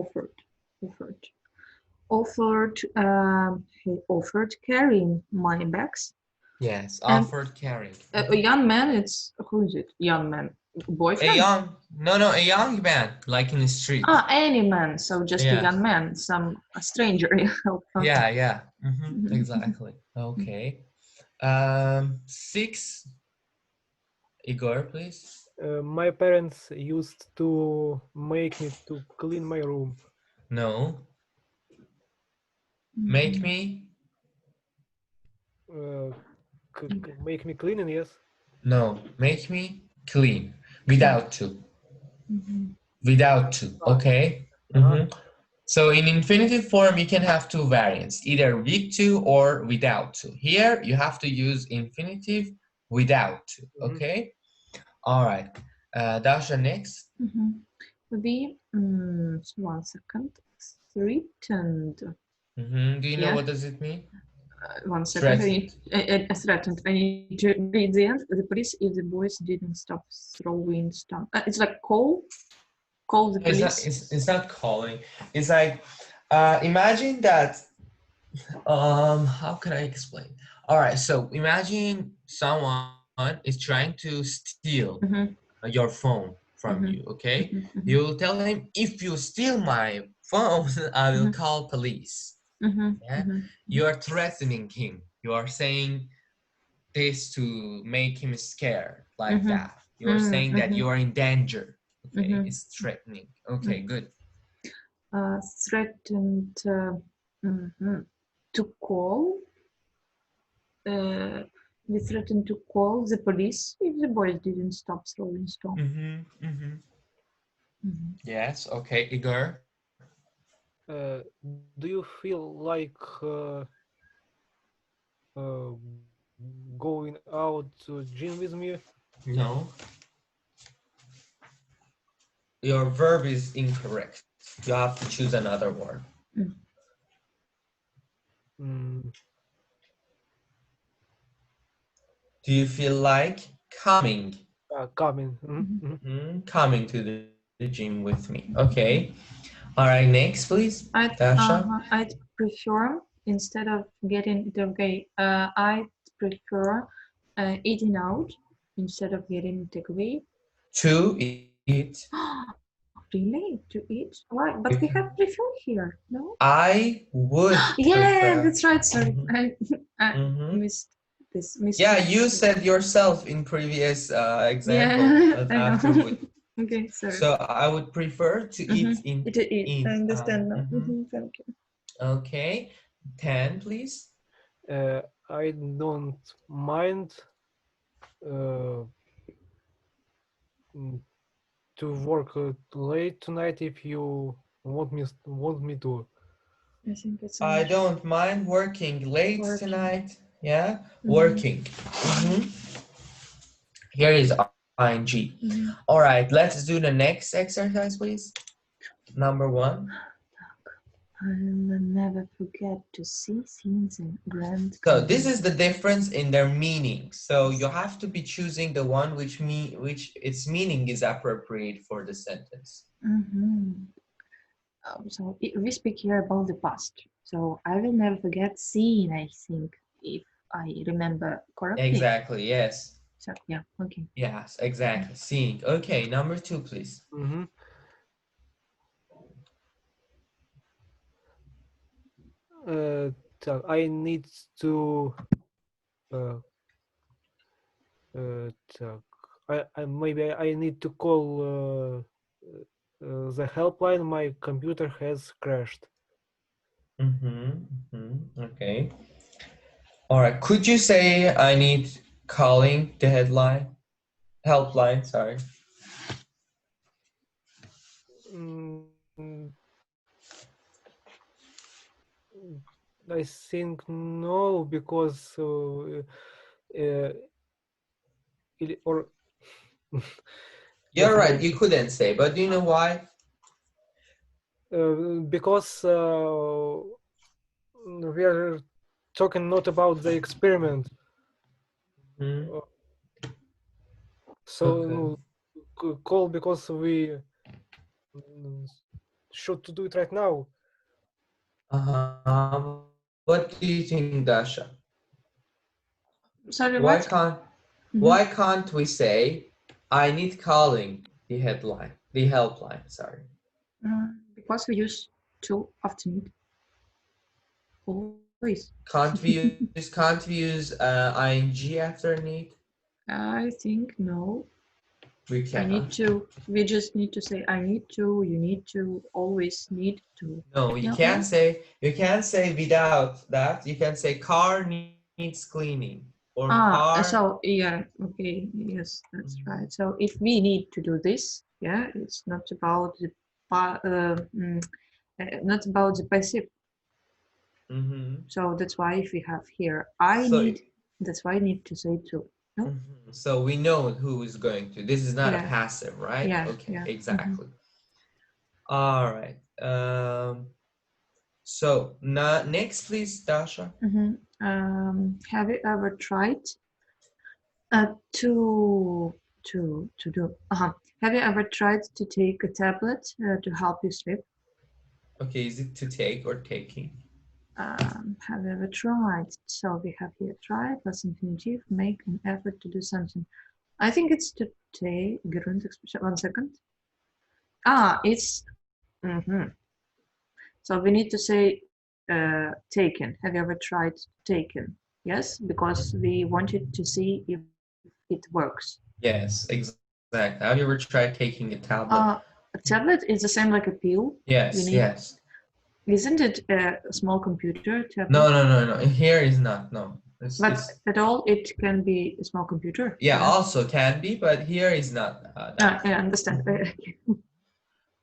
offered carrying my bags. Yes, offered carrying. A young man, who is it? Young man, boyfriend? A young man, like in the street. Any man, so just a young man, a stranger. Yeah. Exactly. Okay. 6. Igor, please. My parents used to make me to clean my room. No. Make me? Make me clean, yes. No, make me clean. Without to. Without to, okay? So in infinitive form, you can have 2 variants, either with to or without to. Here, you have to use infinitive without to, okay? All right. Dasha, next. Be 1 second. Threatened. Do you know what does it mean? 1 second. Threatened. I need to read the end. The police if the boys didn't stop throwing stuff. It's like call the police. It's not calling. It's like imagine that. How can I explain? All right. So imagine someone is trying to steal your phone from you. Okay. You'll tell him, if you steal my phone, I will call police. You are threatening him. You are saying this to make him scared, like that. You're saying that you are in danger. Okay, it's threatening. Okay, good. Threatened to call. We threatened to call the police if the boys didn't stop throwing stones. Yes. Okay, Igor. Do you feel like going out to gym with me? No. Your verb is incorrect. You have to choose another word. Do you feel like coming? Coming. Coming to the gym with me. Okay. All right, next, please. Dasha. I'd prefer, instead of getting I'd prefer eating out instead of getting takeaway. To eat. Really? To eat? Why? But we have prefer here, no? I would. Yeah, that's right. Sorry, I missed this. Yeah, you said yourself in previous example that after would. Okay, sorry. So I would prefer to eat in. To eat. I understand now. Thank you. Okay, 10, please. I don't mind to work late tonight if you want me to. I think it's. I don't mind working late tonight. Yeah, working. Here is ing. All right, let's do the next exercise, please. Number 1. I'll never forget to see things in grand. So this is the difference in their meaning. So you have to be choosing the one which its meaning is appropriate for the sentence. So we speak here about the past. So I will never forget seeing, I think, if I remember correctly. Exactly, yes. So yeah, okay. Yes, exactly. Seeing. Okay, number 2, please. I need to maybe I need to call the helpline. My computer has crashed. Okay. All right. Could you say I need calling the helpline? Sorry. I think no, because You're right. You couldn't say, but do you know why? Because we are talking not about the experiment. So call because we should do it right now. What do you think, Dasha? Sorry, why what? Why can't we say I need calling the helpline? Sorry. Because we use to often. Always. Can't we use ing after need? I think no. We cannot. We just need to say I need to, you need to, always need to. No, you can't say without that. You can say car needs cleaning or car. So yeah, okay, yes, that's right. So if we need to do this, yeah, it's not about the passive. So that's why if we have here that's why I need to say to. No? So we know who is going to. This is not a passive, right? Yeah. Okay, yeah. exactly. All right. So next, please, Dasha. Have you ever tried to do? Have you ever tried to take a tablet to help you sleep? Okay, is it to take or taking? Have you ever tried? So we have here try plus infinitive, make an effort to do something. I think it's to take. One second. It's. So we need to say taken. Have you ever tried taken? Yes, because we wanted to see if it works. Yes, exactly. Have you ever tried taking a tablet? A tablet is the same like a pill. Yes, yes. Isn't it a small computer tablet? No. Here is not, no. But at all, it can be a small computer. Yeah, also can be, but here is not. Yeah, I understand.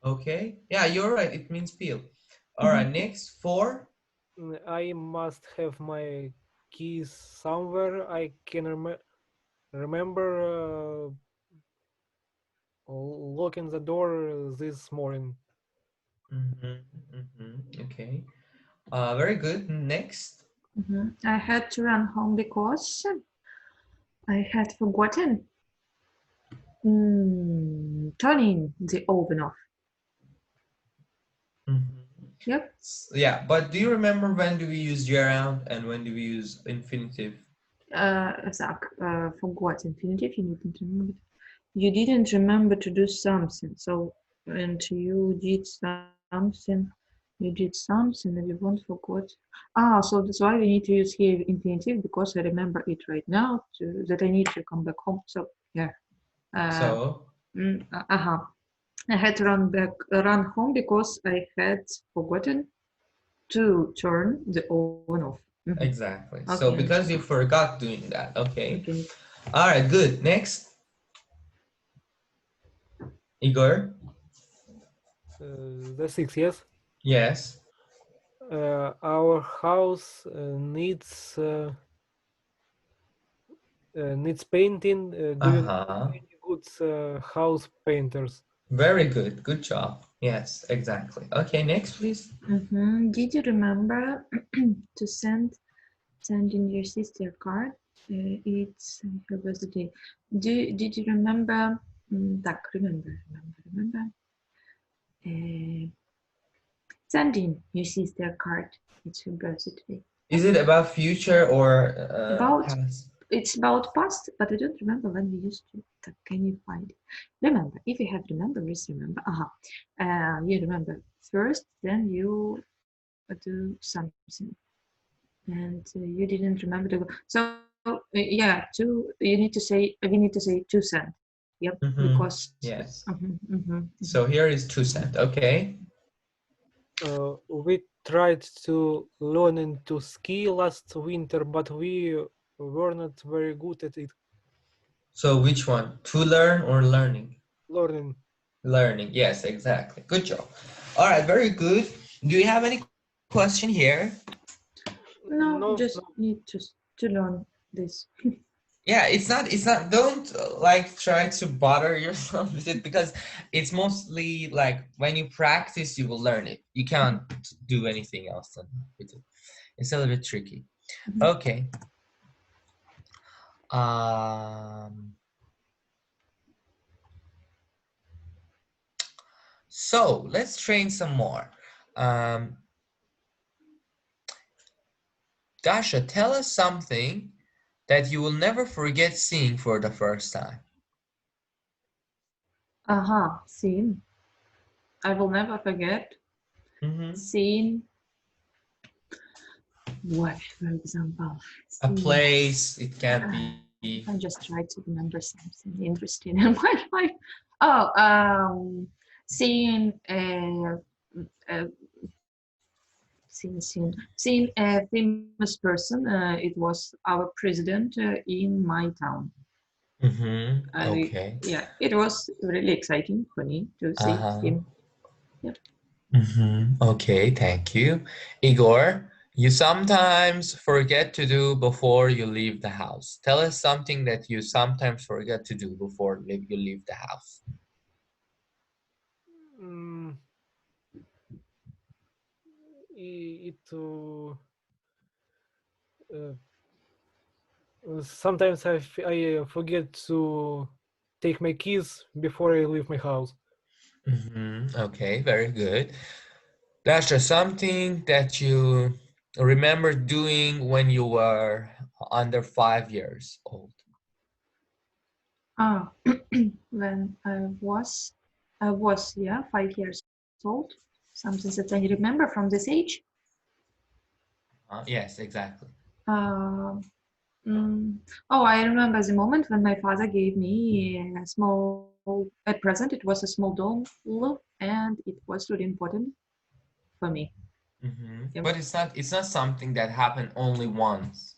Okay. Yeah, you're right. It means pill. All right, next, 4. I must have my keys somewhere. I can remember locking the door this morning. Okay. Very good. Next. I had to run home because I had forgotten turning the oven off. Yep. Yeah, but do you remember when do we use gerund and when do we use infinitive? Forgot infinitive. You didn't remember to do something. So, and you did something. You did something and you won't forgot. So that's why we need to use here infinitive, because I remember it right now that I need to come back home. So yeah. I had to run home because I had forgotten to turn the oven off. Exactly. Okay. So because you forgot doing that. Okay. All right, good. Next. Igor? The 6, yes? Yes. Our house needs painting. Do you know any good house painters? Very good. Good job. Yes, exactly. Okay, next, please. Did you remember to sending your sister a card? It's her birthday. Did you remember? Remember. Sending your sister a card. It's her birthday. Is it about future or past? It's about past, but I don't remember when we used to. Can you find it? Remember, if you have remembered, just remember. You remember first, then you do something, and you didn't remember to go. So yeah, we need to say to send. Yep, because yes. So here is to send. Okay. We tried to learn to ski last winter, but we were not very good at it. So which one? To learn or learning? Learning. Learning. Yes, exactly. Good job. All right, very good. Do you have any question here? No, just need to learn this. Yeah, it's not, don't like try to bother yourself with it, because it's mostly like when you practice, you will learn it. You can't do anything else with it. It's a little bit tricky. Okay. So let's train some more. Dasha, tell us something that you will never forget seeing for the first time. Seeing. I will never forget seeing what, for example? A place, it can be. I just try to remember something interesting in my life. Seeing a famous person. It was our president in my town. Okay. Yeah, it was really exciting for me to see him. Yep. Okay, thank you. Igor, you sometimes forget to do before you leave the house. Tell us something that you sometimes forget to do before you leave the house. Sometimes I forget to take my keys before I leave my house. Okay, very good. That's just something that you remember doing when you were under 5 years old. When I was 5 years old. Something that I remember from this age. Yes, exactly. Oh, I remember the moment when my father gave me a present. It was a small doll, and it was really important for me. Mm-hmm. But it's not something that happened only once.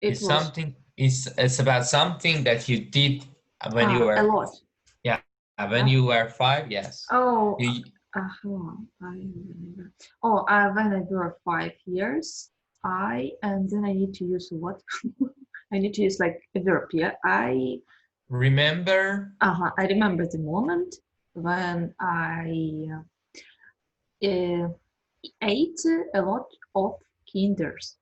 It's something. It's about something that you did when you were a lot. Yeah, when you were 5. Yes. Oh, I remember. Oh, when I were 5 years, and then I need to use what? I need to use like a verb. Yeah, I remember. I remember the moment when I ate a lot of kinders.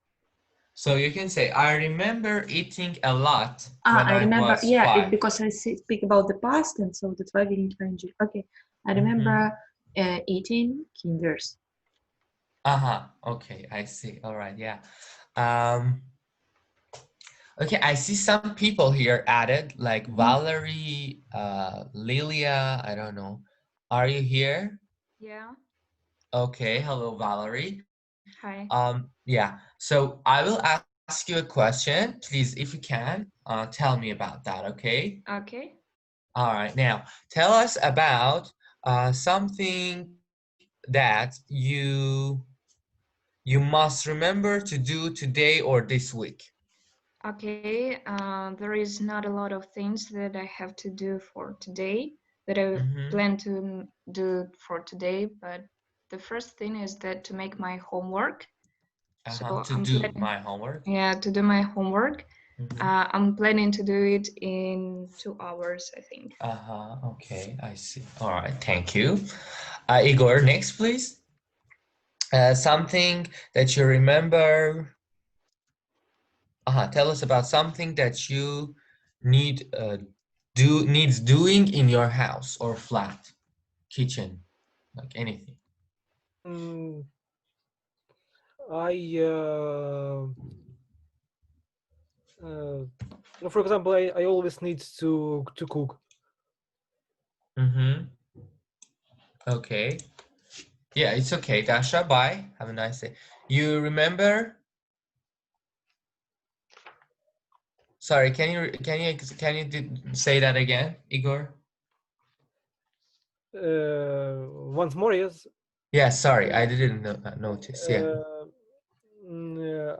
So you can say, I remember eating a lot when I remember, was 5. because I speak about the past, and so that's why we need ing. Okay, I remember eating kinders. Okay, I see. All right, yeah. Okay, I see some people here added, like Valerie, Lilia, I don't know. Are you here? Yeah. Okay, hello, Valerie. Hi. Yeah, so I will ask you a question. Please, if you can, tell me about that, okay? Okay. All right, now, tell us about something that you must remember to do today or this week. Okay, there is not a lot of things that I have to do for today that I plan to do for today, but the first thing is that to make my homework. So to do my homework? Yeah, to do my homework. I'm planning to do it in 2 hours, I think. Okay, I see. All right, thank you. Igor, next, please. Something that you remember. Tell us about something that you needs doing in your house or flat, kitchen, like anything. For example, I always need to cook. Okay. Yeah, it's okay. Dasha, bye. Have a nice day. You remember? Sorry, can you say that again, Igor? Once more, yes. Yeah, sorry, I didn't notice. Yeah.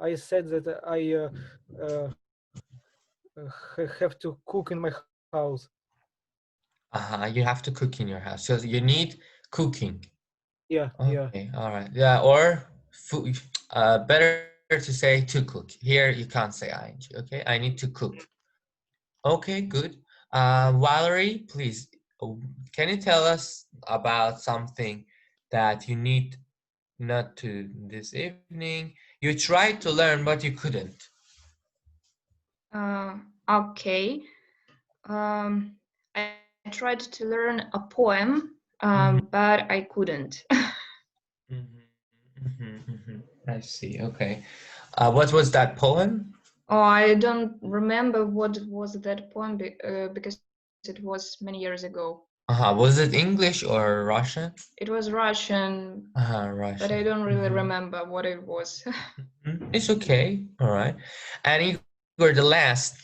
I said that I have to cook in my house. You have to cook in your house. So you need cooking. Yeah. Okay. All right. Yeah. Or food. Better to say to cook. Here you can't say ing. Okay. I need to cook. Okay. Good. Valerie, please. Can you tell us about something that you need not to this evening? You tried to learn, but you couldn't. Okay. I tried to learn a poem, but I couldn't. I see. Okay. What was that poem? Oh, I don't remember what was that poem because it was many years ago. Was it English or Russian? It was Russian. Russian. But I don't really remember what it was. It's okay. All right. And Igor, the last,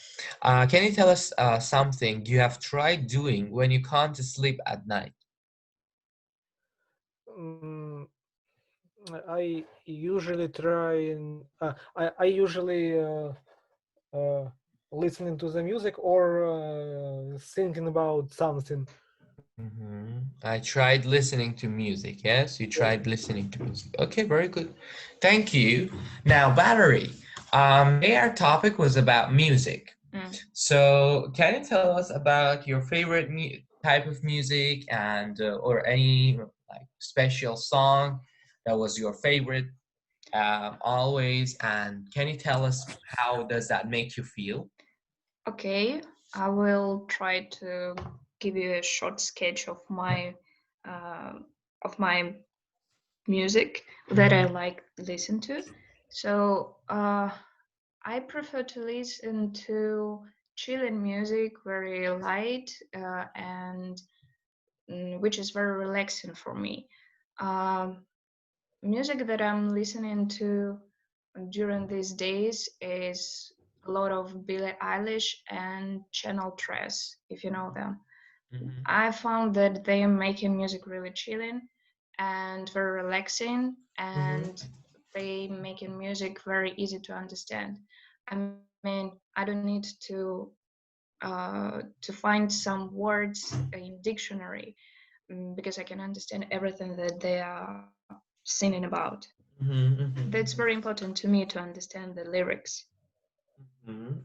can you tell us something you have tried doing when you can't sleep at night? I usually try and I usually listening to the music or thinking about something. I tried listening to music. Yes, you tried listening to music. Okay, very good. Thank you. Now, Valerie, today our topic was about music. So can you tell us about your favorite type of music and or any like special song that was your favorite always, and can you tell us how does that make you feel? Okay, I will try to give you a short sketch of my music that I like to listen to. So I prefer to listen to chilling music, very light and which is very relaxing for me. Music that I'm listening to during these days is a lot of Billie Eilish and Channel Tres, if you know them. I found that they are making music really chilling and very relaxing, and they making music very easy to understand. I mean, I don't need to find some words in dictionary because I can understand everything that they are singing about. That's very important to me to understand the lyrics.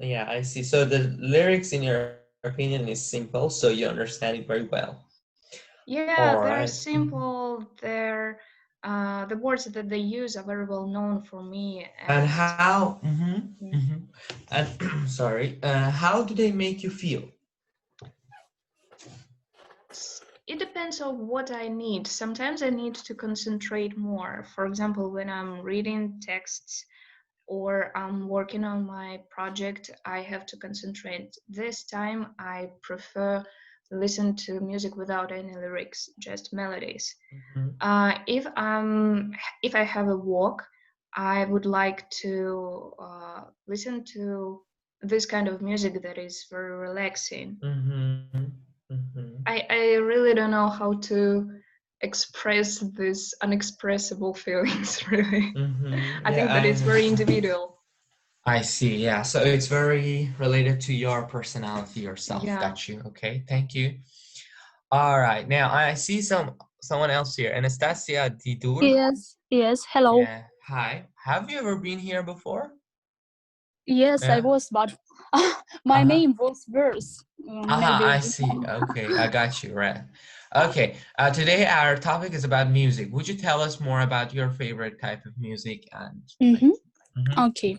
Yeah, I see. So the lyrics, in your opinion, is simple, so you understand it very well. Yeah, they're simple. They're the words that they use are very well known for me. And how? And sorry, how do they make you feel? It depends on what I need. Sometimes I need to concentrate more. For example, when I'm reading texts or I'm working on my project, I have to concentrate. This time I prefer listen to music without any lyrics, just melodies. If I have a walk, I would like to listen to this kind of music that is very relaxing. I really don't know how to express these unexpressible feelings, really. I think that it's very individual. I see, yeah. So it's very related to your personality yourself. Yeah. Got you. Okay, thank you. All right, now I see someone else here. Anastasia Didur. Yes, hello. Yeah. Hi. Have you ever been here before? Yes, Yeah. I was, but my name was worse. I see. Okay, I got you, right. Okay, today our topic is about music. Would you tell us more about your favorite type of music? And Okay.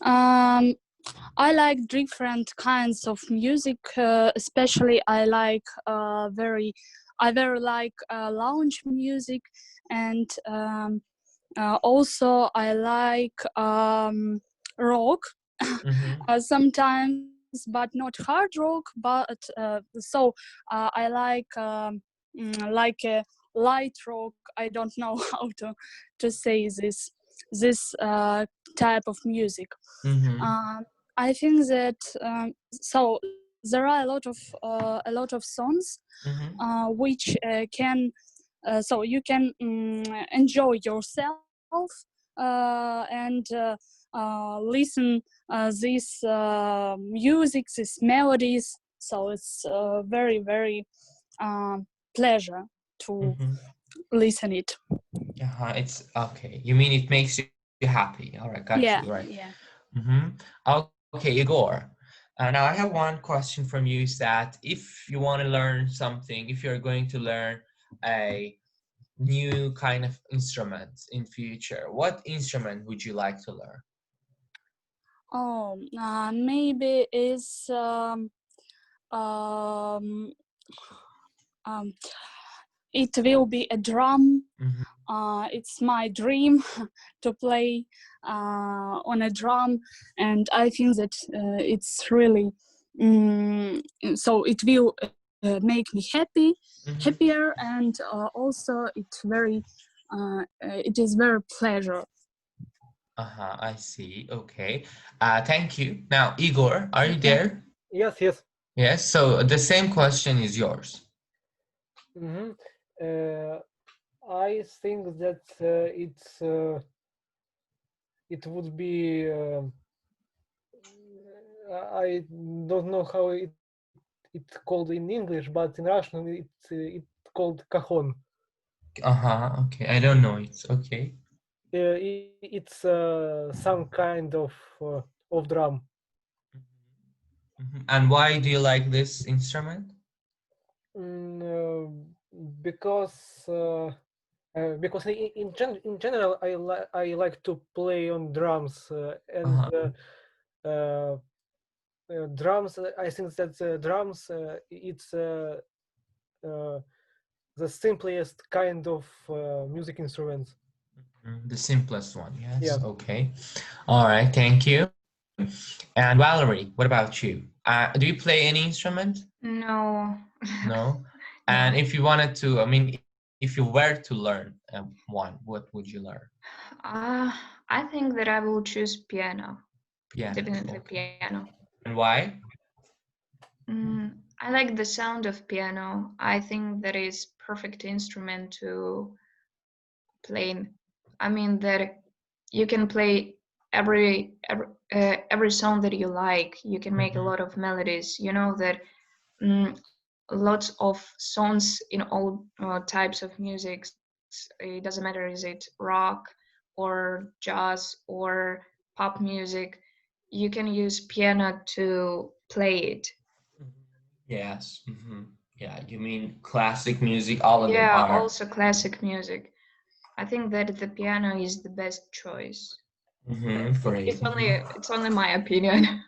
I like different kinds of music, especially I very like lounge music, and also I like rock sometimes, but not hard rock, but I like a light rock. I don't know how to say this type of music. I think that so there are a lot of songs which can so you can enjoy yourself and listen this music, these melodies. So it's very pleasure to listen it. It's okay. You mean it makes you happy? All right, got you. Right. Yeah. Okay, Igor. Now I have one question from you. Is that if you want to learn something, if you're going to learn a new kind of instrument in future, what instrument would you like to learn? Maybe is it will be a drum. It's my dream to play on a drum, and I think that it's really so it will make me happier, and also it is very pleasure. I see. Okay. Thank you. Now, Igor, are you there? Yes. Yes. So the same question is yours. I think that it would be I don't know how it's called in English, but in Russian it's called cajon. Okay, I don't know it. Okay. It's some kind of drum. And why do you like this instrument? Because in general I like to play on drums and drums. I think that drums it's the simplest kind of music instruments. The simplest one, yes. Yeah. Okay. All right, thank you. And Valerie, what about you? Do you play any instrument? No. No? And if you wanted to, I mean, if you were to learn one, what would you learn? I think that I will choose piano. Piano. Definitely Okay. piano. And why? I like the sound of piano. I think that is perfect instrument to play. I mean that you can play every song that you like. You can make a lot of melodies. You know that lots of songs in all types of music. It doesn't matter, is it rock or jazz or pop music. You can use piano to play it. Yes. Yeah, you mean classic music? All of them Yeah, are. also classic music. I think that the piano is the best choice. Great. It's only my opinion.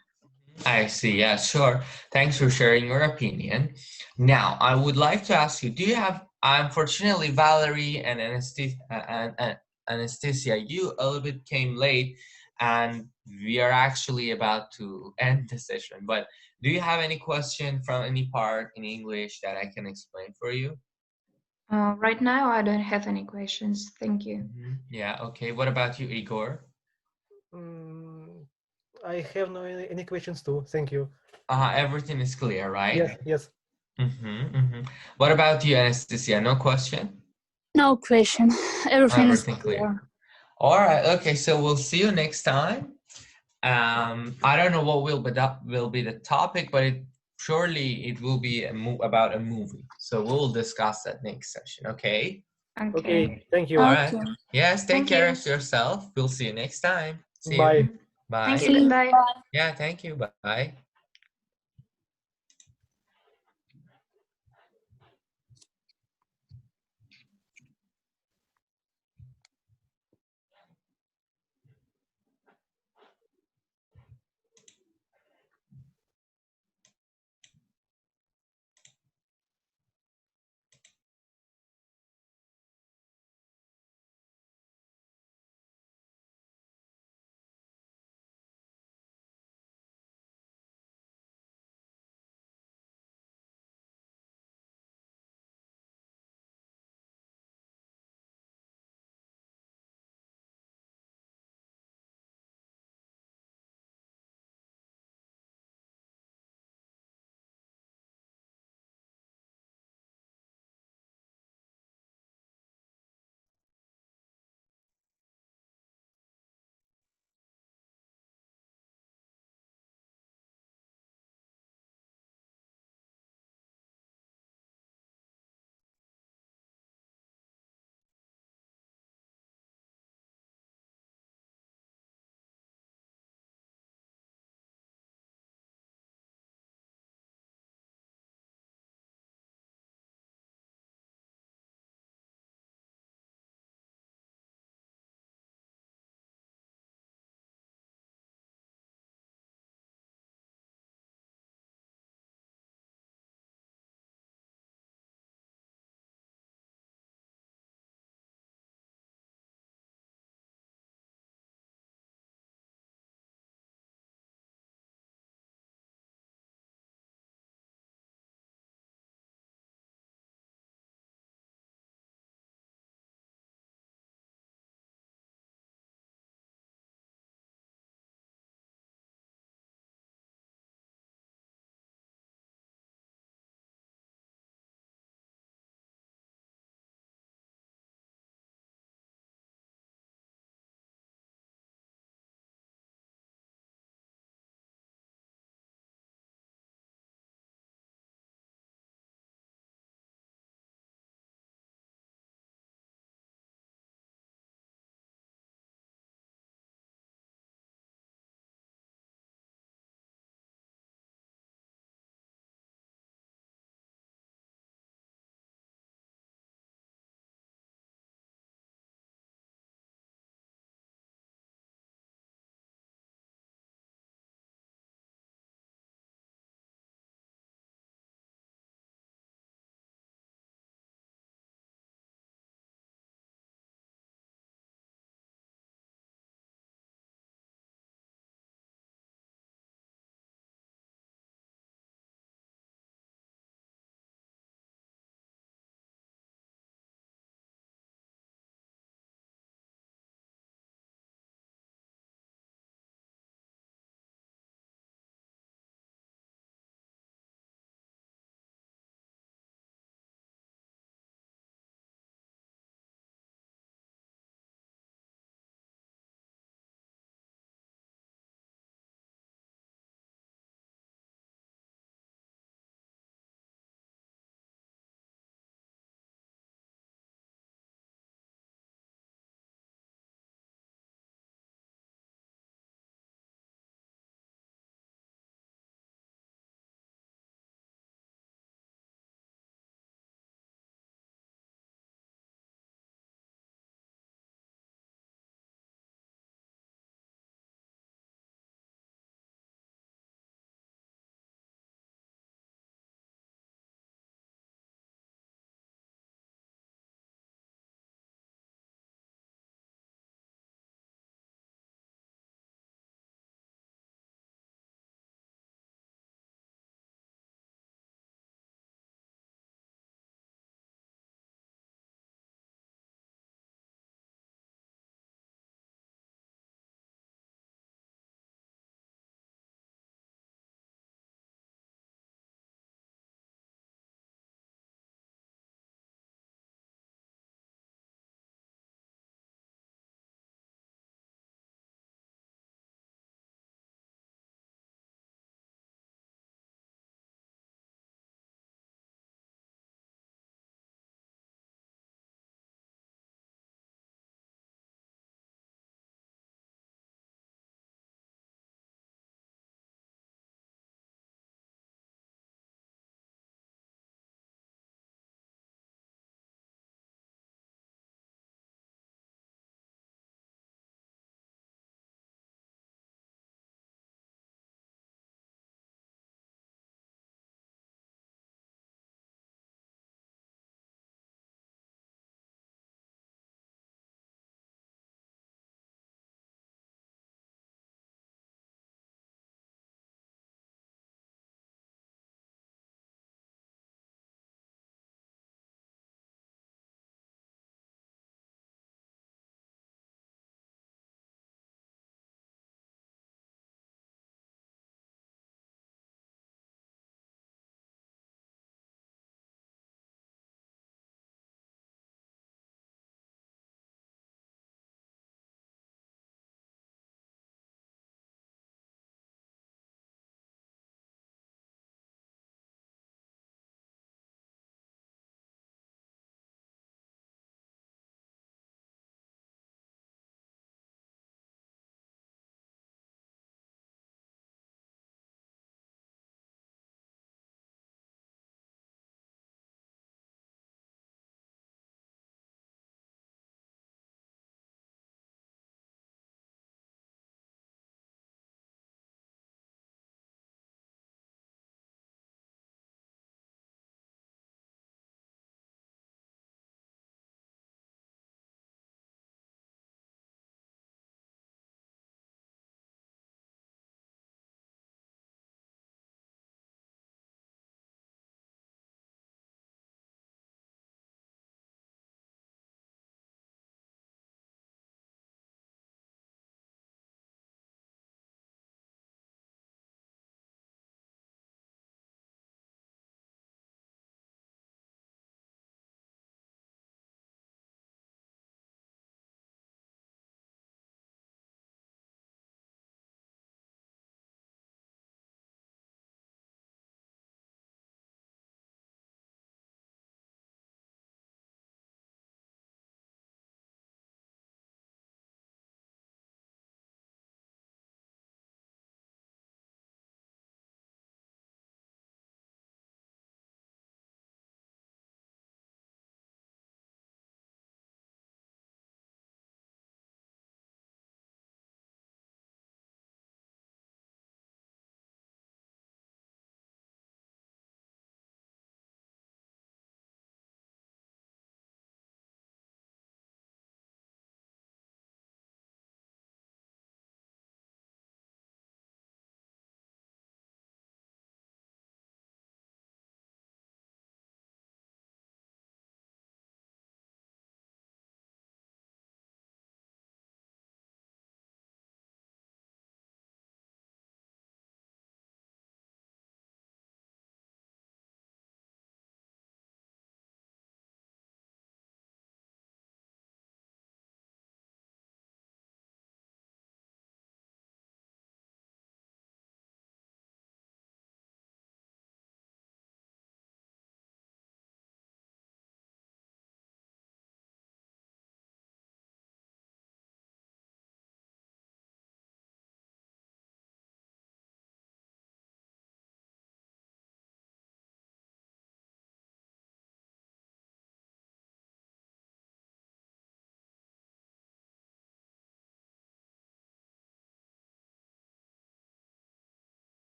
I see. Yeah, sure. Thanks for sharing your opinion. Now, I would like to ask you, do you have, unfortunately, Valerie and Anastasia, you a little bit came late and we are actually about to end the session, but do you have any question from any part in English that I can explain for you? Right now, I don't have any questions. Thank you. Yeah, okay. What about you, Igor? I have no any questions too. Thank you. Everything is clear, right? Yes. What about you, Anastasia? No question? No question. Everything is clear. All right. Okay. So we'll see you next time. I don't know what will be the topic, but surely it will be about a movie. So we'll discuss that next session. Okay. Okay. Thank you. All right. Yes. Take care of you. yourself. We'll see you next time. See Bye. you. Bye. Thank you. Goodbye. Yeah. Thank you. Bye.